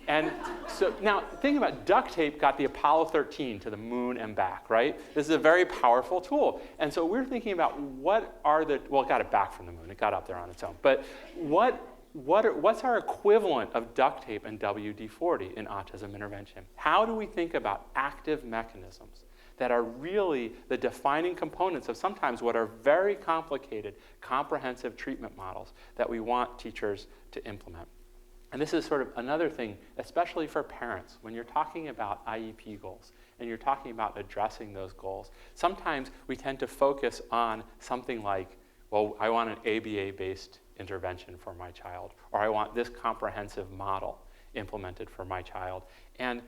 And so now, think about duct tape got the Apollo 13 to the moon and back, right? This is a very powerful tool. And so we're thinking about it got it back from the moon. It got up there on its own. But what's our equivalent of duct tape and WD-40 in autism intervention? How do we think about active mechanisms that are really the defining components of sometimes what are very complicated, comprehensive treatment models that we want teachers to implement. And this is sort of another thing, especially for parents, when you're talking about IEP goals and you're talking about addressing those goals. Sometimes we tend to focus on something like, well, I want an ABA-based intervention for my child, or I want this comprehensive model implemented for my child. And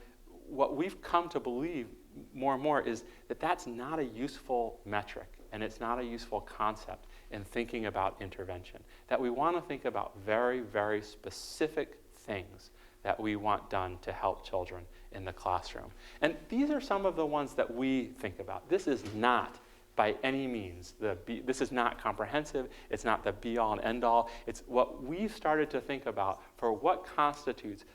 what we've come to believe more and more is that that's not a useful metric, and it's not a useful concept in thinking about intervention. That we want to think about very, very specific things that we want done to help children in the classroom. And these are some of the ones that we think about. This is not, by any means, this is not comprehensive. It's not the be-all and end-all. It's what we've started to think about for what constitutes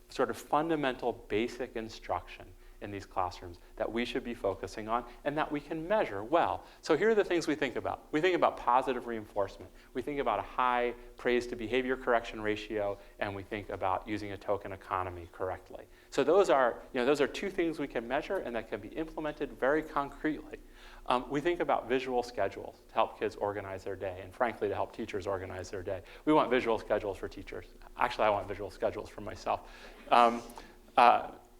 sort of fundamental basic instruction in these classrooms that we should be focusing on and that we can measure well. So here are the things we think about. We think about positive reinforcement. We think about a high praise to behavior correction ratio, and we think about using a token economy correctly. So those are two things we can measure and that can be implemented very concretely. We think about visual schedules to help kids organize their day, and frankly, to help teachers organize their day. We want visual schedules for teachers. Actually, I want visual schedules for myself.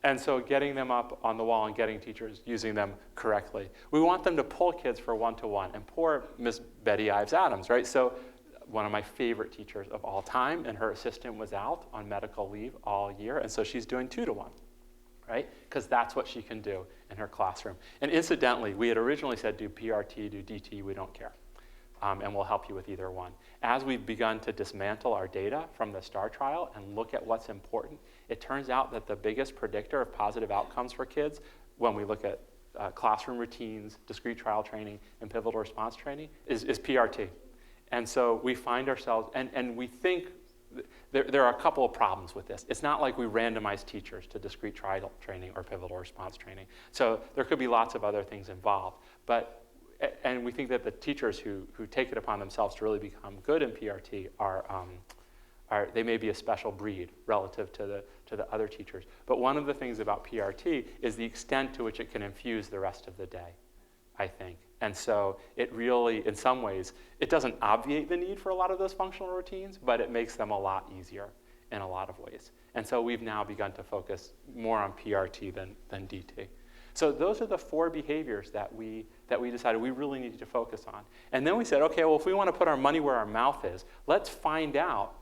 And so getting them up on the wall and getting teachers using them correctly. We want them to pull kids for one-to-one. And poor Miss Betty Ives Adams, right? So one of my favorite teachers of all time, and her assistant was out on medical leave all year, and so she's doing 2-to-1, right? Because that's what she can do in her classroom. And incidentally, we had originally said do PRT, do DT, we don't care. And we'll help you with either one. As we've begun to dismantle our data from the STAR trial and look at what's important, it turns out that the biggest predictor of positive outcomes for kids when we look at classroom routines, discrete trial training, and pivotal response training is PRT. And so we find ourselves, and we think there are a couple of problems with this. It's not like we randomize teachers to discrete trial training or pivotal response training. So there could be lots of other things involved. And we think that the teachers who take it upon themselves to really become good in PRT they may be a special breed relative to the other teachers. But one of the things about PRT is the extent to which it can infuse the rest of the day, I think. And so it really, in some ways, it doesn't obviate the need for a lot of those functional routines, but it makes them a lot easier in a lot of ways. And so we've now begun to focus more on PRT than DT. So those are the 4 behaviors that we decided we really needed to focus on. And then we said, okay, well, if we want to put our money where our mouth is, let's find out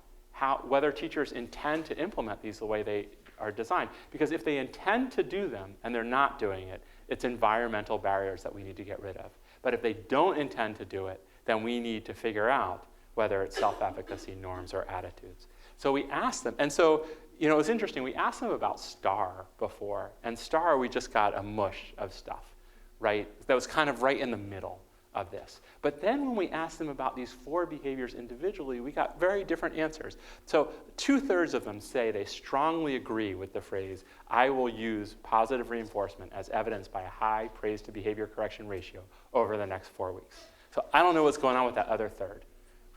whether teachers intend to implement these the way they are designed. Because if they intend to do them and they're not doing it, it's environmental barriers that we need to get rid of. But if they don't intend to do it, then we need to figure out whether it's self-efficacy norms or attitudes. So we asked them, and so it was interesting. We asked them about STAR before, and STAR, we just got a mush of stuff, right? That was kind of right in the middle of this. But then when we asked them about these 4 behaviors individually, we got very different answers. So 2/3 of them say they strongly agree with the phrase, I will use positive reinforcement as evidenced by a high praise to behavior correction ratio over the next 4 weeks. So I don't know what's going on with that other third,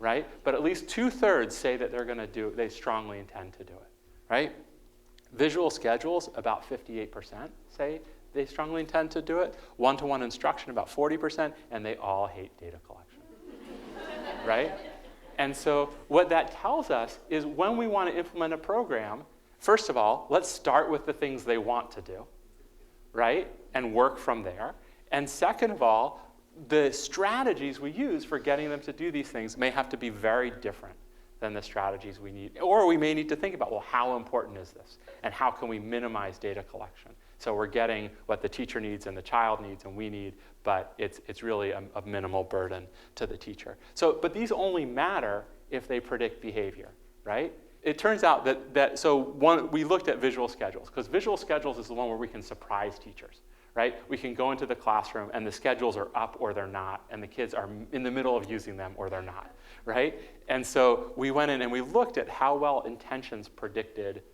right? But at least 2/3 say that they strongly intend to do it. Right? Visual schedules, about 58% say they strongly intend to do it. One-to-one instruction, about 40%, and they all hate data collection. Right? And so what that tells us is when we want to implement a program, first of all, let's start with the things they want to do, right? And work from there. And second of all, the strategies we use for getting them to do these things may have to be very different than the strategies we need. Or we may need to think about, well, how important is this? And how can we minimize data collection? So we're getting what the teacher needs and the child needs and we need, but it's really a minimal burden to the teacher. But these only matter if they predict behavior, right? It turns out we looked at visual schedules, because visual schedules is the one where we can surprise teachers, right? We can go into the classroom and the schedules are up or they're not, and the kids are in the middle of using them or they're not, right? And so we went in and we looked at how well intentions predicted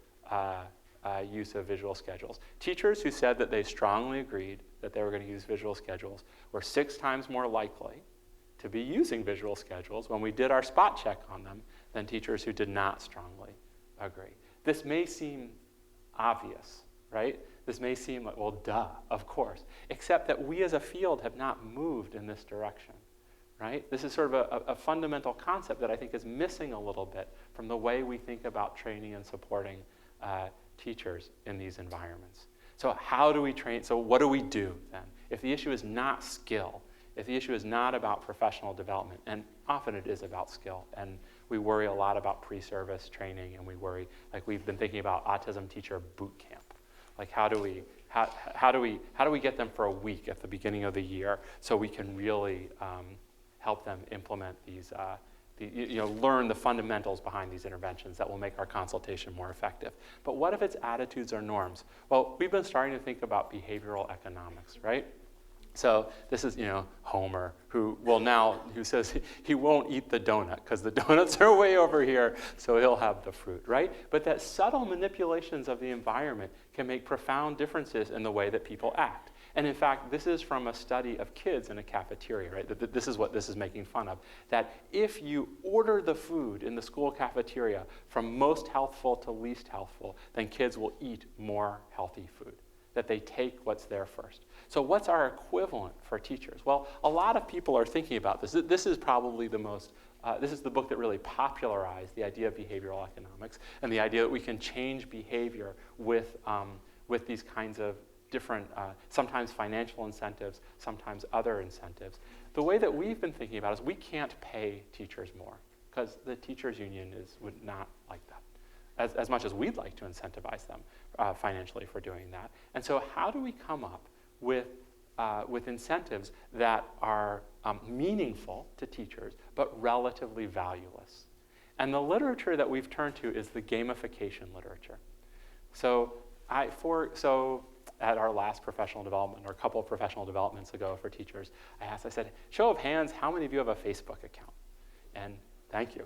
use of visual schedules. Teachers who said that they strongly agreed that they were going to use visual schedules were 6 times more likely to be using visual schedules when we did our spot check on them than teachers who did not strongly agree. This may seem obvious, right? This may seem like, well, duh, of course, except that we as a field have not moved in this direction, right? This is sort of a fundamental concept that I think is missing a little bit from the way we think about training and supporting teachers in these environments. So how do we train? So what do we do then? If the issue is not skill, if the issue is not about professional development, and often it is about skill, and we worry a lot about pre-service training, and we worry, like we've been thinking about autism teacher boot camp. Like how do we get them for a week at the beginning of the year so we can really help them implement these, learn the fundamentals behind these interventions that will make our consultation more effective. But what if it's attitudes or norms? Well, we've been starting to think about behavioral economics, right? So this is, Homer, who says he won't eat the donut because the donuts are way over here, so he'll have the fruit, right? But that subtle manipulations of the environment can make profound differences in the way that people act. And in fact, this is from a study of kids in a cafeteria, right? This is what this is making fun of. That if you order the food in the school cafeteria from most healthful to least healthful, then kids will eat more healthy food, that they take what's there first. So what's our equivalent for teachers? Well, a lot of people are thinking about this. This is probably the most, this is the book that really popularized the idea of behavioral economics and the idea that we can change behavior with these kinds of different, sometimes financial incentives, sometimes other incentives. The way that we've been thinking about it is we can't pay teachers more because the teachers union would not like that, as much as we'd like to incentivize them financially for doing that. And so how do we come up with incentives that are meaningful to teachers, but relatively valueless? And the literature that we've turned to is the gamification literature. So at our last professional development, or a couple of professional developments ago for teachers, I said, show of hands, how many of you have a Facebook account? And thank you.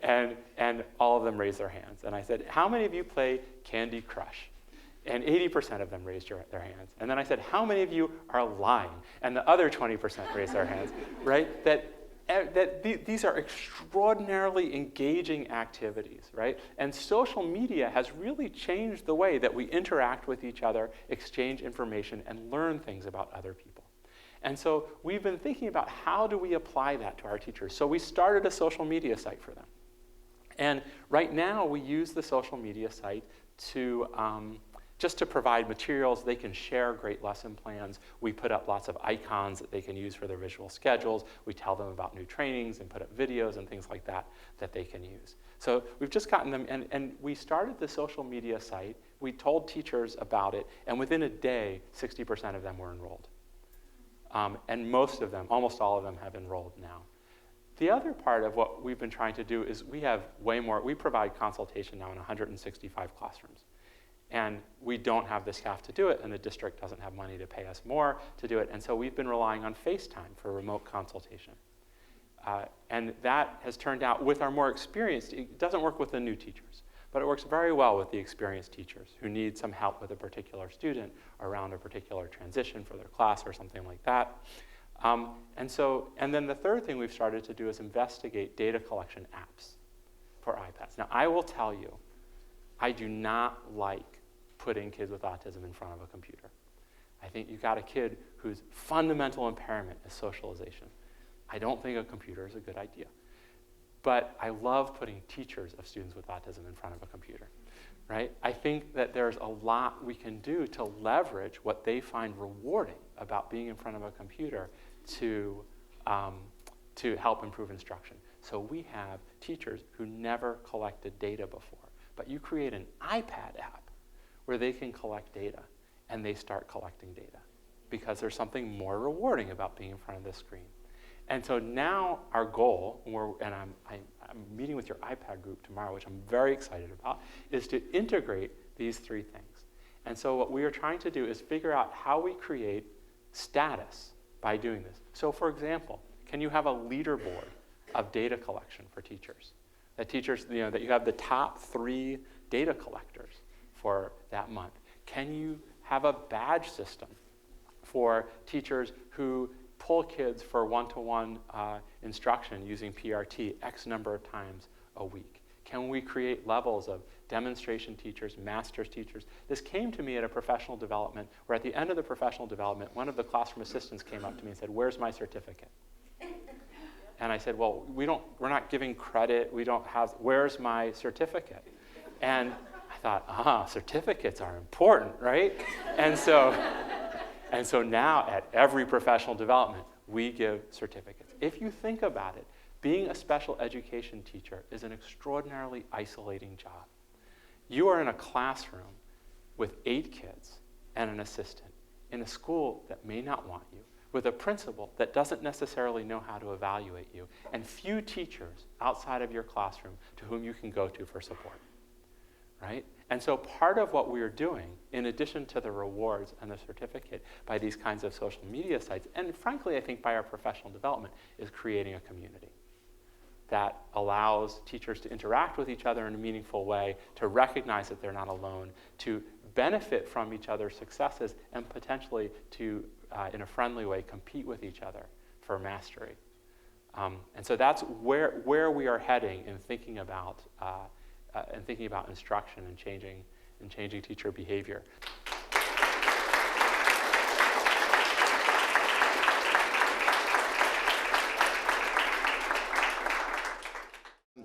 and all of them raised their hands. And I said, how many of you play Candy Crush? And 80% of them raised their hands. And then I said, how many of you are lying? And the other 20% raised their hands, right? These are extraordinarily engaging activities, right? And social media has really changed the way that we interact with each other, exchange information, and learn things about other people. And so we've been thinking about how do we apply that to our teachers. So we started a social media site for them. And right now we use the social media site to just to provide materials. They can share great lesson plans. We put up lots of icons that they can use for their visual schedules. We tell them about new trainings and put up videos and things like that that they can use. So we've just gotten them, and we started the social media site. We told teachers about it, and within a day, 60% of them were enrolled. And most of them, almost all of them, have enrolled now. The other part of what we've been trying to do is we have way more. We provide consultation now in 165 classrooms. And we don't have the staff to do it, and the district doesn't have money to pay us more to do it. And so we've been relying on FaceTime for remote consultation. And that has turned out, with our more experienced, it doesn't work with the new teachers, but it works very well with the experienced teachers who need some help with a particular student around a particular transition for their class or something like that. And then the third thing we've started to do is investigate data collection apps for iPads. Now, I will tell you, I do not like putting kids with autism in front of a computer. I think you've got a kid whose fundamental impairment is socialization. I don't think a computer is a good idea. But I love putting teachers of students with autism in front of a computer, right? I think that there's a lot we can do to leverage what they find rewarding about being in front of a computer to help improve instruction. So we have teachers who never collected data before, but you create an iPad app where they can collect data, and they start collecting data because there's something more rewarding about being in front of the screen. And so now our goal, and I'm meeting with your iPad group tomorrow, which I'm very excited about, is to integrate these three things. And so what we are trying to do is figure out how we create status by doing this. So for example, can you have a leaderboard of data collection for teachers? That teachers, that you have the top 3 data collectors for that month. Can you have a badge system for teachers who pull kids for one-to-one instruction using PRT X number of times a week? Can we create levels of demonstration teachers, master's teachers? This came to me at a professional development, where at the end of the professional development, one of the classroom assistants came up to me and said, "Where's my certificate?" And I said, "Well, we're not giving credit. We don't have, where's my certificate?" And I thought, certificates are important, right? And so now at every professional development, we give certificates. If you think about it, being a special education teacher is an extraordinarily isolating job. You are in a classroom with 8 kids and an assistant in a school that may not want you, with a principal that doesn't necessarily know how to evaluate you, and few teachers outside of your classroom to whom you can go to for support, right? And so part of what we are doing, in addition to the rewards and the certificate, by these kinds of social media sites, and frankly, I think by our professional development, is creating a community that allows teachers to interact with each other in a meaningful way, to recognize that they're not alone, to benefit from each other's successes, and potentially to, in a friendly way, compete with each other for mastery. And so that's where we are heading in thinking about instruction and changing teacher behavior.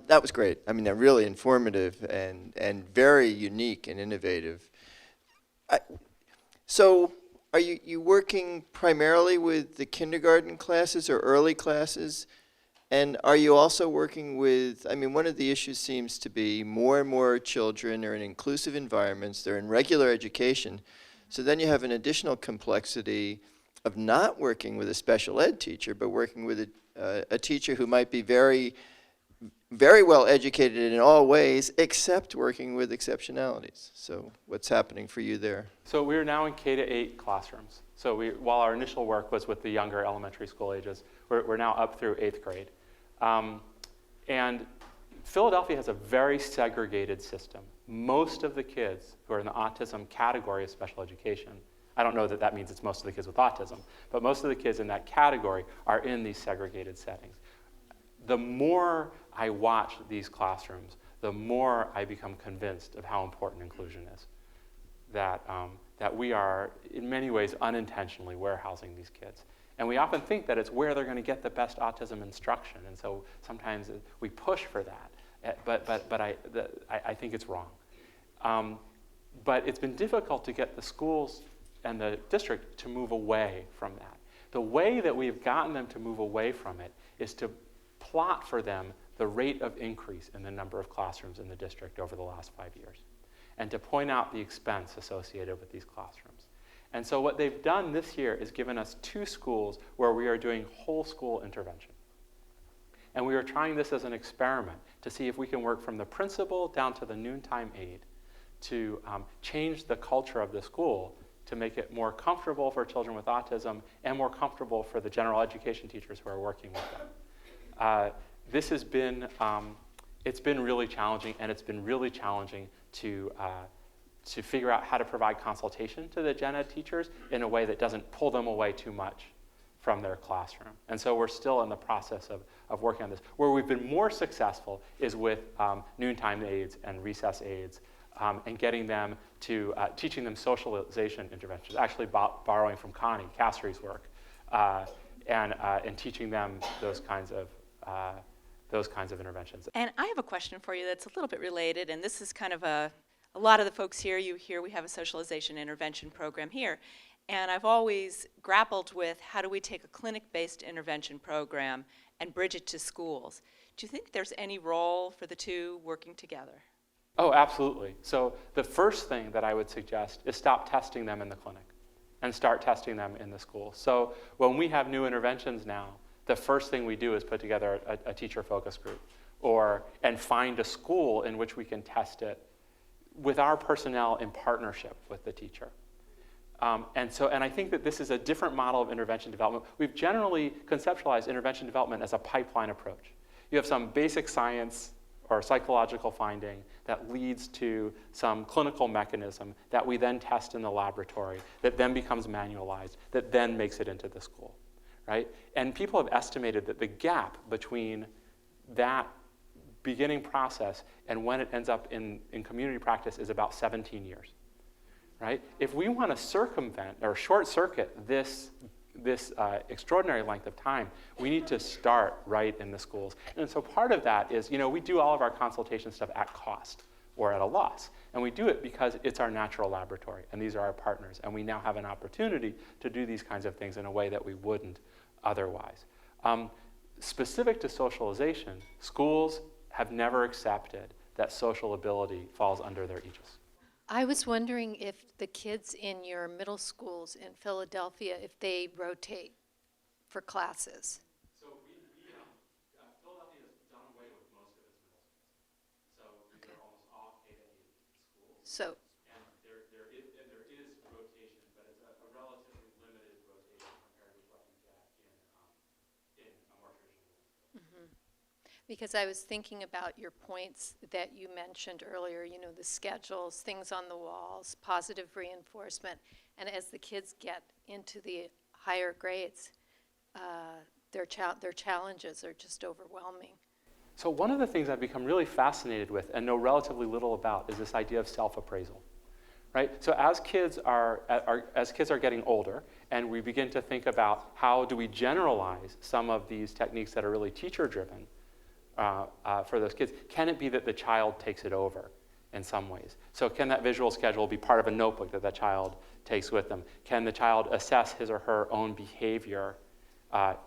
That was great. I mean, they're really informative and very unique and innovative. So are you working primarily with the kindergarten classes or early classes? And are you also working with, I mean, one of the issues seems to be more and more children are in inclusive environments, they're in regular education, so then you have an additional complexity of not working with a special ed teacher, but working with a teacher who might be very well educated in all ways, except working with exceptionalities. So what's happening for you there? So we are now in K-8 classrooms. So while our initial work was with the younger elementary school ages, we're now up through 8th grade. And Philadelphia has a very segregated system. Most of the kids who are in the autism category of special education, I don't know that that means it's most of the kids with autism, but most of the kids in that category are in these segregated settings. The more I watch these classrooms, the more I become convinced of how important inclusion is. That we are, in many ways, unintentionally warehousing these kids. And we often think that it's where they're going to get the best autism instruction. And so sometimes we push for that. But I think it's wrong. But it's been difficult to get the schools and the district to move away from that. The way that we've gotten them to move away from it is to plot for them the rate of increase in the number of classrooms in the district over the last 5 years, and to point out the expense associated with these classrooms. And so what they've done this year is given us 2 schools where we are doing whole school intervention. And we are trying this as an experiment to see if we can work from the principal down to the noontime aide to change the culture of the school to make it more comfortable for children with autism and more comfortable for the general education teachers who are working with them. This has been, it's been really challenging, and it's been really challenging to figure out how to provide consultation to the gen ed teachers in a way that doesn't pull them away too much from their classroom. And so we're still in the process of working on this. Where we've been more successful is with noontime aides and recess aides, and getting them to, teaching them socialization interventions, actually borrowing from Connie Castri's work, and teaching them those kinds of interventions. And I have a question for you that's a little bit related, and this is kind of a lot of the folks here, we have a socialization intervention program here, and I've always grappled with how do we take a clinic-based intervention program and bridge it to schools. Do you think there's any role for the two working together? Oh, absolutely. So the first thing that I would suggest is stop testing them in the clinic and start testing them in the school. So when we have new interventions now, the first thing we do is put together a teacher focus group and find a school in which we can test it with our personnel in partnership with the teacher. And I think that this is a different model of intervention development. We've generally conceptualized intervention development as a pipeline approach. You have some basic science or psychological finding that leads to some clinical mechanism that we then test in the laboratory, that then becomes manualized, that then makes it into the school, right? And people have estimated that the gap between that beginning process and when it ends up in community practice is about 17 years, right? If we want to circumvent or short circuit this extraordinary length of time, we need to start right in the schools. And so part of that is, we do all of our consultation stuff at cost or at a loss. And we do it because it's our natural laboratory, and these are our partners. And we now have an opportunity to do these kinds of things in a way that we wouldn't otherwise. Specific to socialization, schools have never accepted that social ability falls under their aegis. I was wondering if the kids in your middle schools in Philadelphia, if they rotate for classes. So Philadelphia has done away with most of its middle schools. So these are almost all K-8 schools. So, And there is rotation, but it's a relatively limited rotation compared with what you get in a more traditional school. because I was thinking about your points that you mentioned earlier, the schedules, things on the walls, positive reinforcement, and as the kids get into the higher grades, their challenges are just overwhelming. So one of the things I've become really fascinated with and know relatively little about is this idea of self-appraisal, right? So as kids are getting older, and we begin to think about how do we generalize some of these techniques that are really teacher-driven for those kids, can it be that the child takes it over in some ways? So can that visual schedule be part of a notebook that child takes with them? Can the child assess his or her own behavior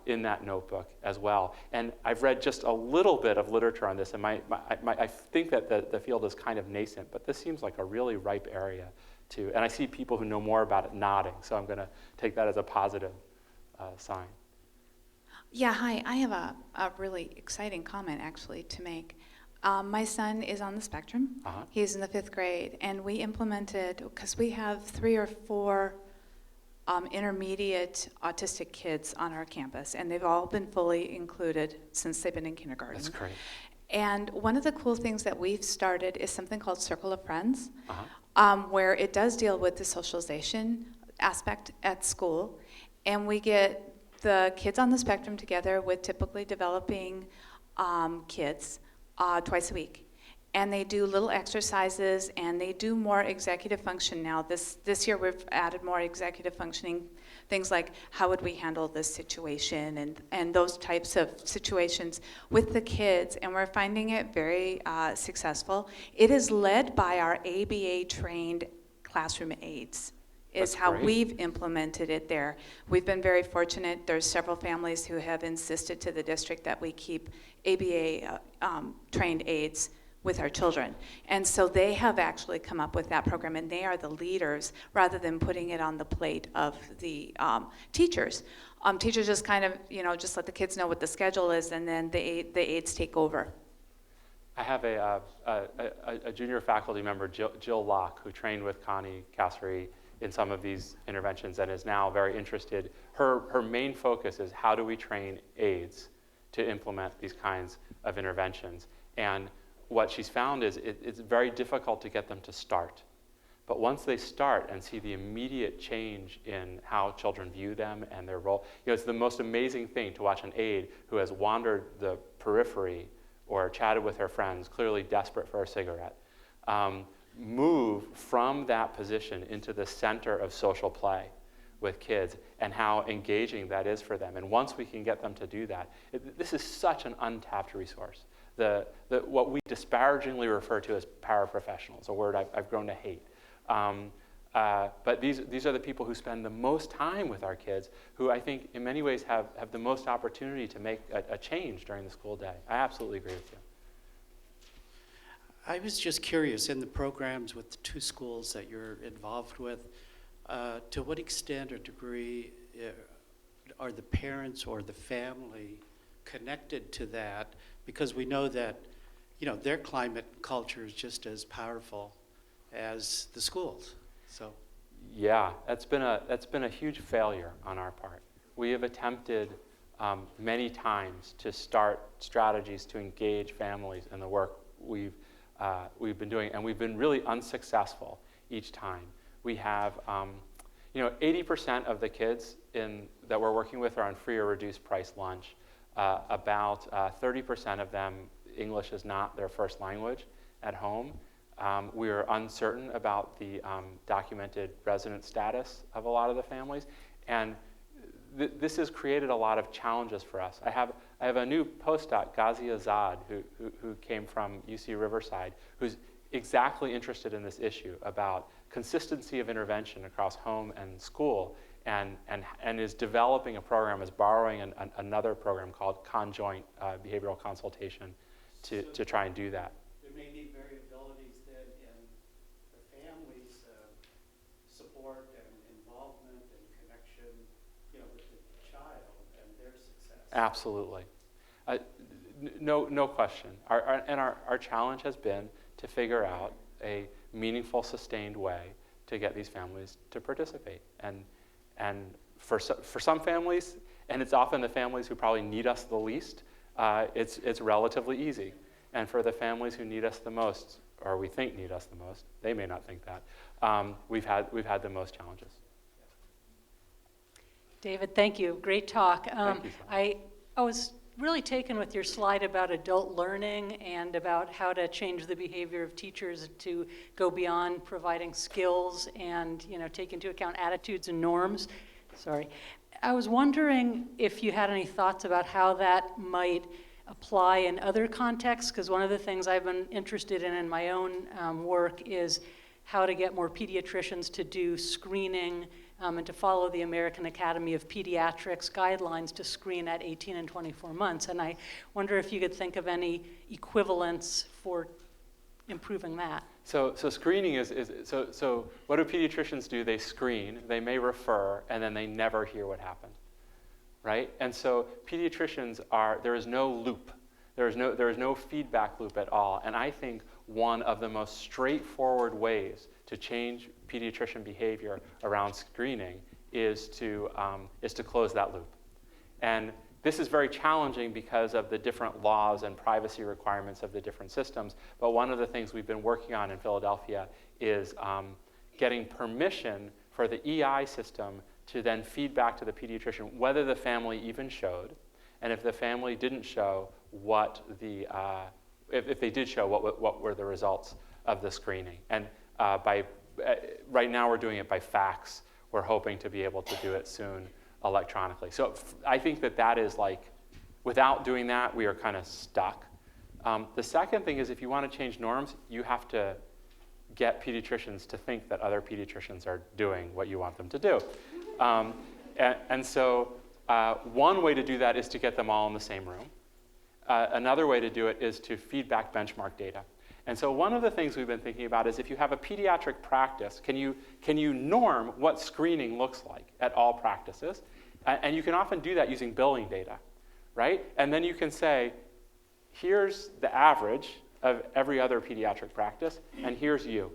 in that notebook as well? And I've read just a little bit of literature on this, and I think that the field is kind of nascent, but this seems like a really ripe area too. And I see people who know more about it nodding, so I'm going to take that as a positive sign. Yeah, hi. I have a really exciting comment, actually, to make. My son is on the spectrum. Uh-huh. He's in the 5th grade, and we implemented, because we have 3 or 4 intermediate autistic kids on our campus, and they've all been fully included since they've been in kindergarten. That's great. And one of the cool things that we've started is something called Circle of Friends, Uh-huh. where it does deal with the socialization aspect at school, and we get the kids on the spectrum together with typically developing kids twice a week. And they do little exercises, and they do more executive function now. This year we've added more executive functioning, things like how would we handle this situation and those types of situations with the kids, and we're finding it very successful. It is led by our ABA-trained classroom aides. Is That's how great. we've implemented it there. We've been very fortunate. There's several families who have insisted to the district that we keep ABA trained aides with our children. And so they have actually come up with that program, and they are the leaders rather than putting it on the plate of the teachers. Teachers just kind of, just let the kids know what the schedule is, and then the aides take over. I have a junior faculty member, Jill Locke, who trained with Connie Cassery in some of these interventions and is now very interested. Her main focus is how do we train aides to implement these kinds of interventions. And what she's found is it's very difficult to get them to start. But once they start and see the immediate change in how children view them and their role, it's the most amazing thing to watch an aide who has wandered the periphery or chatted with her friends, clearly desperate for a cigarette, move from that position into the center of social play with kids and how engaging that is for them. And once we can get them to do that, this is such an untapped resource. What we disparagingly refer to as paraprofessionals, a word I've grown to hate. But these are the people who spend the most time with our kids, who I think in many ways have the most opportunity to make a change during the school day. I absolutely agree with you. I was just curious, in the programs with the 2 schools that you're involved with, to what extent or degree are the parents or the family connected to that? Because we know that, their climate culture is just as powerful as the schools. So, yeah, that's been a huge failure on our part. We have attempted many times to start strategies to engage families in the work we've been doing, and we've been really unsuccessful each time. We have, 80% of the kids that we're working with are on free or reduced price lunch. About 30% of them English is not their first language at home. We are uncertain about the documented resident status of a lot of the families, and this has created a lot of challenges for us. I have a new postdoc, Ghazi Azad, who came from UC Riverside, who's exactly interested in this issue about consistency of intervention across home and school, and is developing a program, is borrowing another program called Conjoint Behavioral Consultation to try and do that. There may be variabilities then in the family's support and involvement and connection, with the child and their success. Absolutely. No question. Our challenge has been to figure out a meaningful, sustained way to get these families to participate. And for some families, and it's often the families who probably need us the least, it's relatively easy. And for the families who need us the most, or we think need us the most, they may not think that, we've had the most challenges. David, thank you. Great talk. Thank you, I was really taken with your slide about adult learning and about how to change the behavior of teachers to go beyond providing skills and take into account attitudes and norms. Sorry. I was wondering if you had any thoughts about how that might apply in other contexts, because one of the things I've been interested in my own work is how to get more pediatricians to do screening and to follow the American Academy of Pediatrics guidelines to screen at 18 and 24 months. And I wonder if you could think of any equivalents for improving that. So screening so what do pediatricians do? They screen, they may refer, and then they never hear what happened, right? And so pediatricians there is no loop. There is no feedback loop at all. And I think one of the most straightforward ways to change pediatrician behavior around screening is to close that loop. And this is very challenging because of the different laws and privacy requirements of the different systems. But one of the things we've been working on in Philadelphia is getting permission for the EI system to then feed back to the pediatrician whether the family even showed, and if the family didn't show, if they did show, what were the results of the screening. And right now we're doing it by fax. We're hoping to be able to do it soon electronically. So I think that is without doing that, we are kind of stuck. The second thing is if you want to change norms, you have to get pediatricians to think that other pediatricians are doing what you want them to do. So one way to do that is to get them all in the same room. Another way to do it is to feed back benchmark data. And so one of the things we've been thinking about is if you have a pediatric practice, can you norm what screening looks like at all practices? And you can often do that using billing data, right? And then you can say, here's the average of every other pediatric practice, and here's you.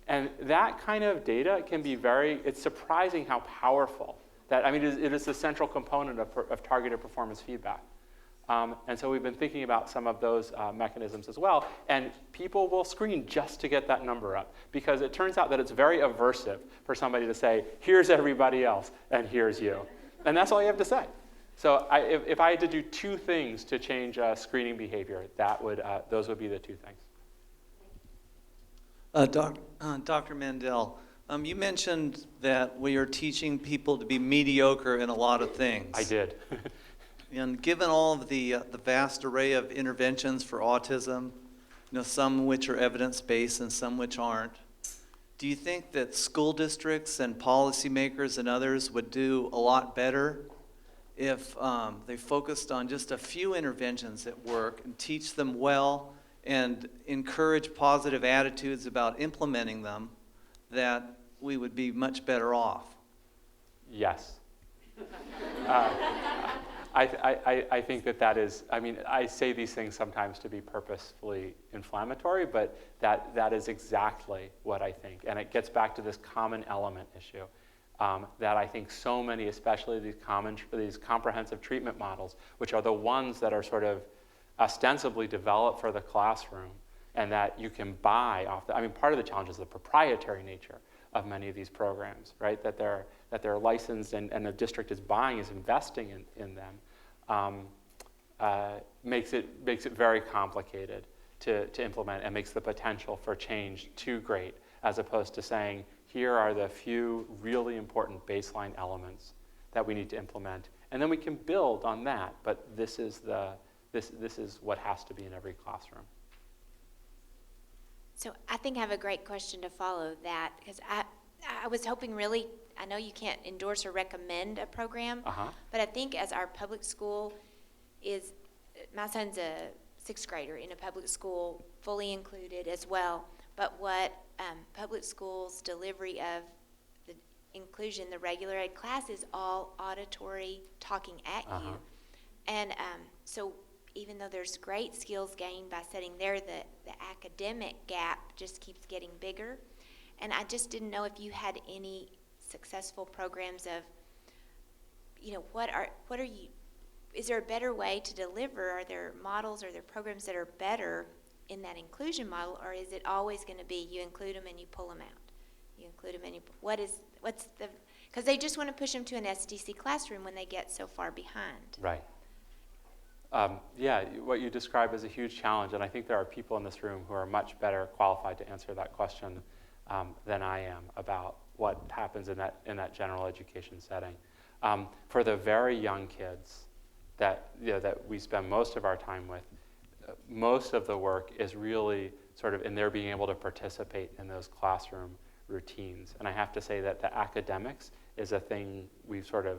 And that kind of data can be it's surprising how powerful it is the central component of targeted performance feedback. And so we've been thinking about some of those mechanisms as well. And people will screen just to get that number up, because it turns out that it's very aversive for somebody to say, here's everybody else, and here's you. And that's all you have to say. So if I had to do two things to change screening behavior, those would be the two things. Dr. Mandell, you mentioned that we are teaching people to be mediocre in a lot of things. I did. And given all of the vast array of interventions for autism, some which are evidence-based and some which aren't, do you think that school districts and policymakers and others would do a lot better if they focused on just a few interventions that work and teach them well and encourage positive attitudes about implementing them, that we would be much better off? Yes. I think that is, I say these things sometimes to be purposefully inflammatory, but that is exactly what I think. And it gets back to this common element issue that I think so many, especially these comprehensive treatment models, which are the ones that are sort of ostensibly developed for the classroom and that you can buy off part of the challenge is the proprietary nature of many of these programs, right? That they're licensed and the district is investing in them. makes it very complicated to implement and makes the potential for change too great, as opposed to saying, here are the few really important baseline elements that we need to implement, and then we can build on that, but this is what has to be in every classroom. So I think I have a great question to follow that, because I was hoping really, I know you can't endorse or recommend a program, but I think as our public school is, my son's a 6th grader in a public school, fully included as well, but what public schools' delivery of the inclusion, the regular ed class is all auditory, talking at you. And so even though there's great skills gained by sitting there, the academic gap just keeps getting bigger. And I just didn't know if you had any successful programs of, you know, what are you, is there a better way to deliver? Are there models, are there programs that are better in that inclusion model, or is it always going to be you include them and you pull them out? You include them and you, what's the, because they just want to push them to an SDC classroom when they get so far behind. Right. Yeah, what you describe is a huge challenge, and I think there are people in this room who are much better qualified to answer that question than I am about what happens in that general education setting. For the very young kids that we spend most of our time with, most of the work is really sort of in their being able to participate in those classroom routines. And I have to say that the academics is a thing we've sort of,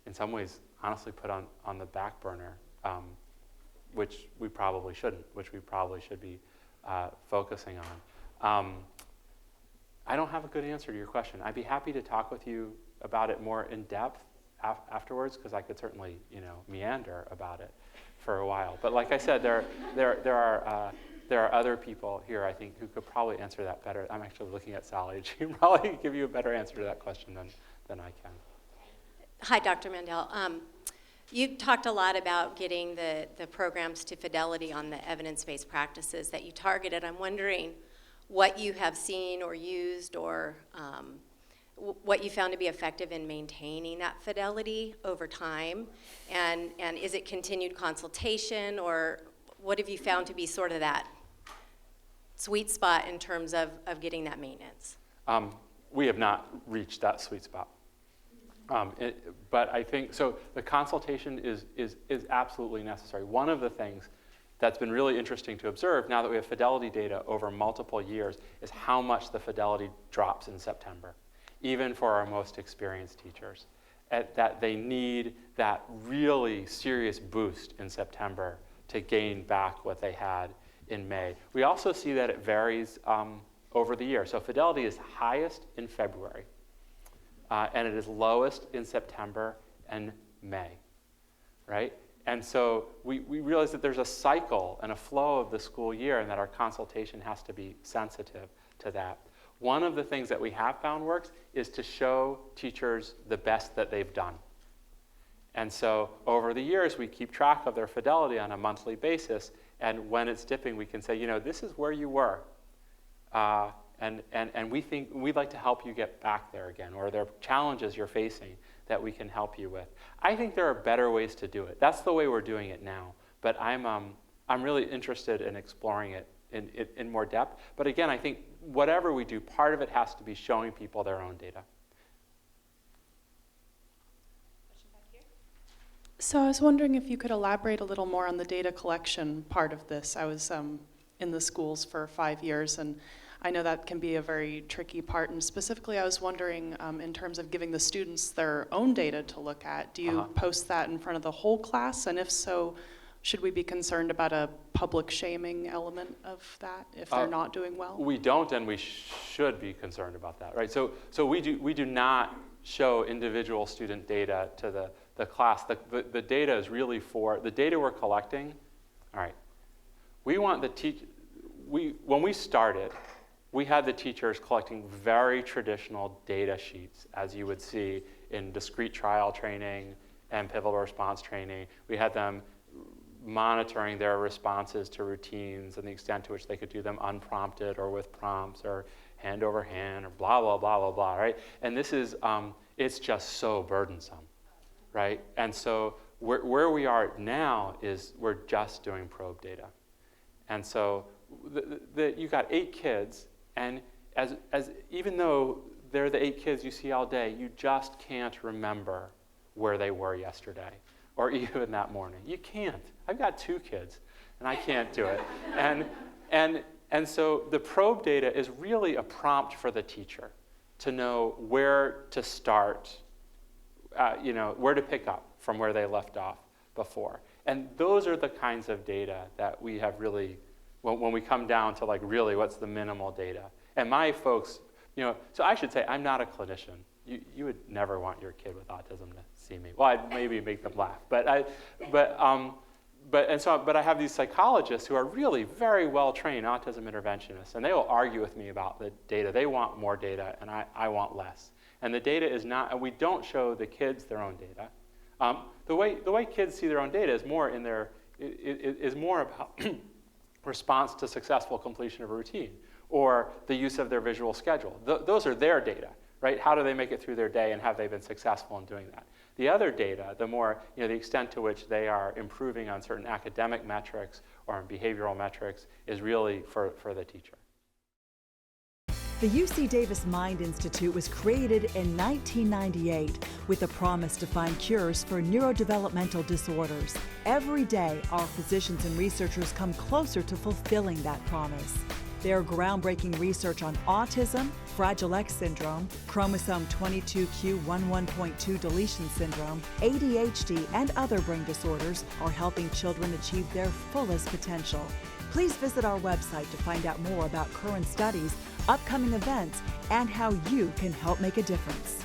in some ways, honestly put on the back burner, which we probably shouldn't, which we probably should be focusing on. I don't have a good answer to your question. I'd be happy to talk with you about it more in depth afterwards, because I could certainly, meander about it for a while. But like I said, there are other people here, I think, who could probably answer that better. I'm actually looking at Sally. She can probably give you a better answer to that question than I can. Hi, Dr. Mandell. You talked a lot about getting the programs to fidelity on the evidence-based practices that you targeted. I'm wondering what you have seen or used, or what you found to be effective in maintaining that fidelity over time, and is it continued consultation, or what have you found to be sort of that sweet spot in terms of getting that maintenance? We have not reached that sweet spot. But I think, so the consultation is absolutely necessary. One of the things that's been really interesting to observe now that we have fidelity data over multiple years is how much the fidelity drops in September, even for our most experienced teachers. That they need that really serious boost in September to gain back what they had in May. We also see that it varies over the year. So fidelity is highest in February, and it is lowest in September and May, right? And so we realize that there's a cycle and a flow of the school year, and that our consultation has to be sensitive to that. One of the things that we have found works is to show teachers the best that they've done. And so over the years, we keep track of their fidelity on a monthly basis, and when it's dipping, we can say, this is where you were. And we think we'd like to help you get back there again, or there are challenges you're facing that we can help you with. I think there are better ways to do it. That's the way we're doing it now. But I'm really interested in exploring it in more depth. But again, I think whatever we do, part of it has to be showing people their own data. So I was wondering if you could elaborate a little more on the data collection part of this. I was in the schools for 5 years, and I know that can be a very tricky part. And specifically, I was wondering, in terms of giving the students their own data to look at, do you post that in front of the whole class? And if so, should we be concerned about a public shaming element of that if they're not doing well? We don't, and we should be concerned about that, right? So we do not show individual student data to the class. The data is really for the data we're collecting. All right, we want the when we started, we had the teachers collecting very traditional data sheets, as you would see in discrete trial training and pivotal response training. We had them monitoring their responses to routines and the extent to which they could do them unprompted or with prompts or hand over hand or blah, blah, blah, blah, blah, right? And this is, it's just so burdensome, right? And so where we are now is we're just doing probe data. And so you got 8 kids, and even though they're the 8 kids you see all day, you just can't remember where they were yesterday or even that morning. You can't. I've got 2 kids, and I can't do it. And so the probe data is really a prompt for the teacher to know where to start, where to pick up from where they left off before. And those are the kinds of data that we have really, when we come down to like really what's the minimal data. And my folks, so I should say I'm not a clinician. You would never want your kid with autism to see me. Well, I'd maybe make them laugh, but I have these psychologists who are really very well-trained autism interventionists, and they will argue with me about the data. They want more data, and I want less. And the data is not, and we don't show the kids their own data. The way kids see their own data is more about response to successful completion of a routine, or the use of their visual schedule. Those are their data, right? How do they make it through their day, and have they been successful in doing that? The other data, the more, the extent to which they are improving on certain academic metrics or on behavioral metrics is really for the teacher. The UC Davis Mind Institute was created in 1998 with a promise to find cures for neurodevelopmental disorders. Every day, our physicians and researchers come closer to fulfilling that promise. Their groundbreaking research on autism, Fragile X syndrome, chromosome 22q11.2 deletion syndrome, ADHD, and other brain disorders are helping children achieve their fullest potential. Please visit our website to find out more about current studies, upcoming events, and how you can help make a difference.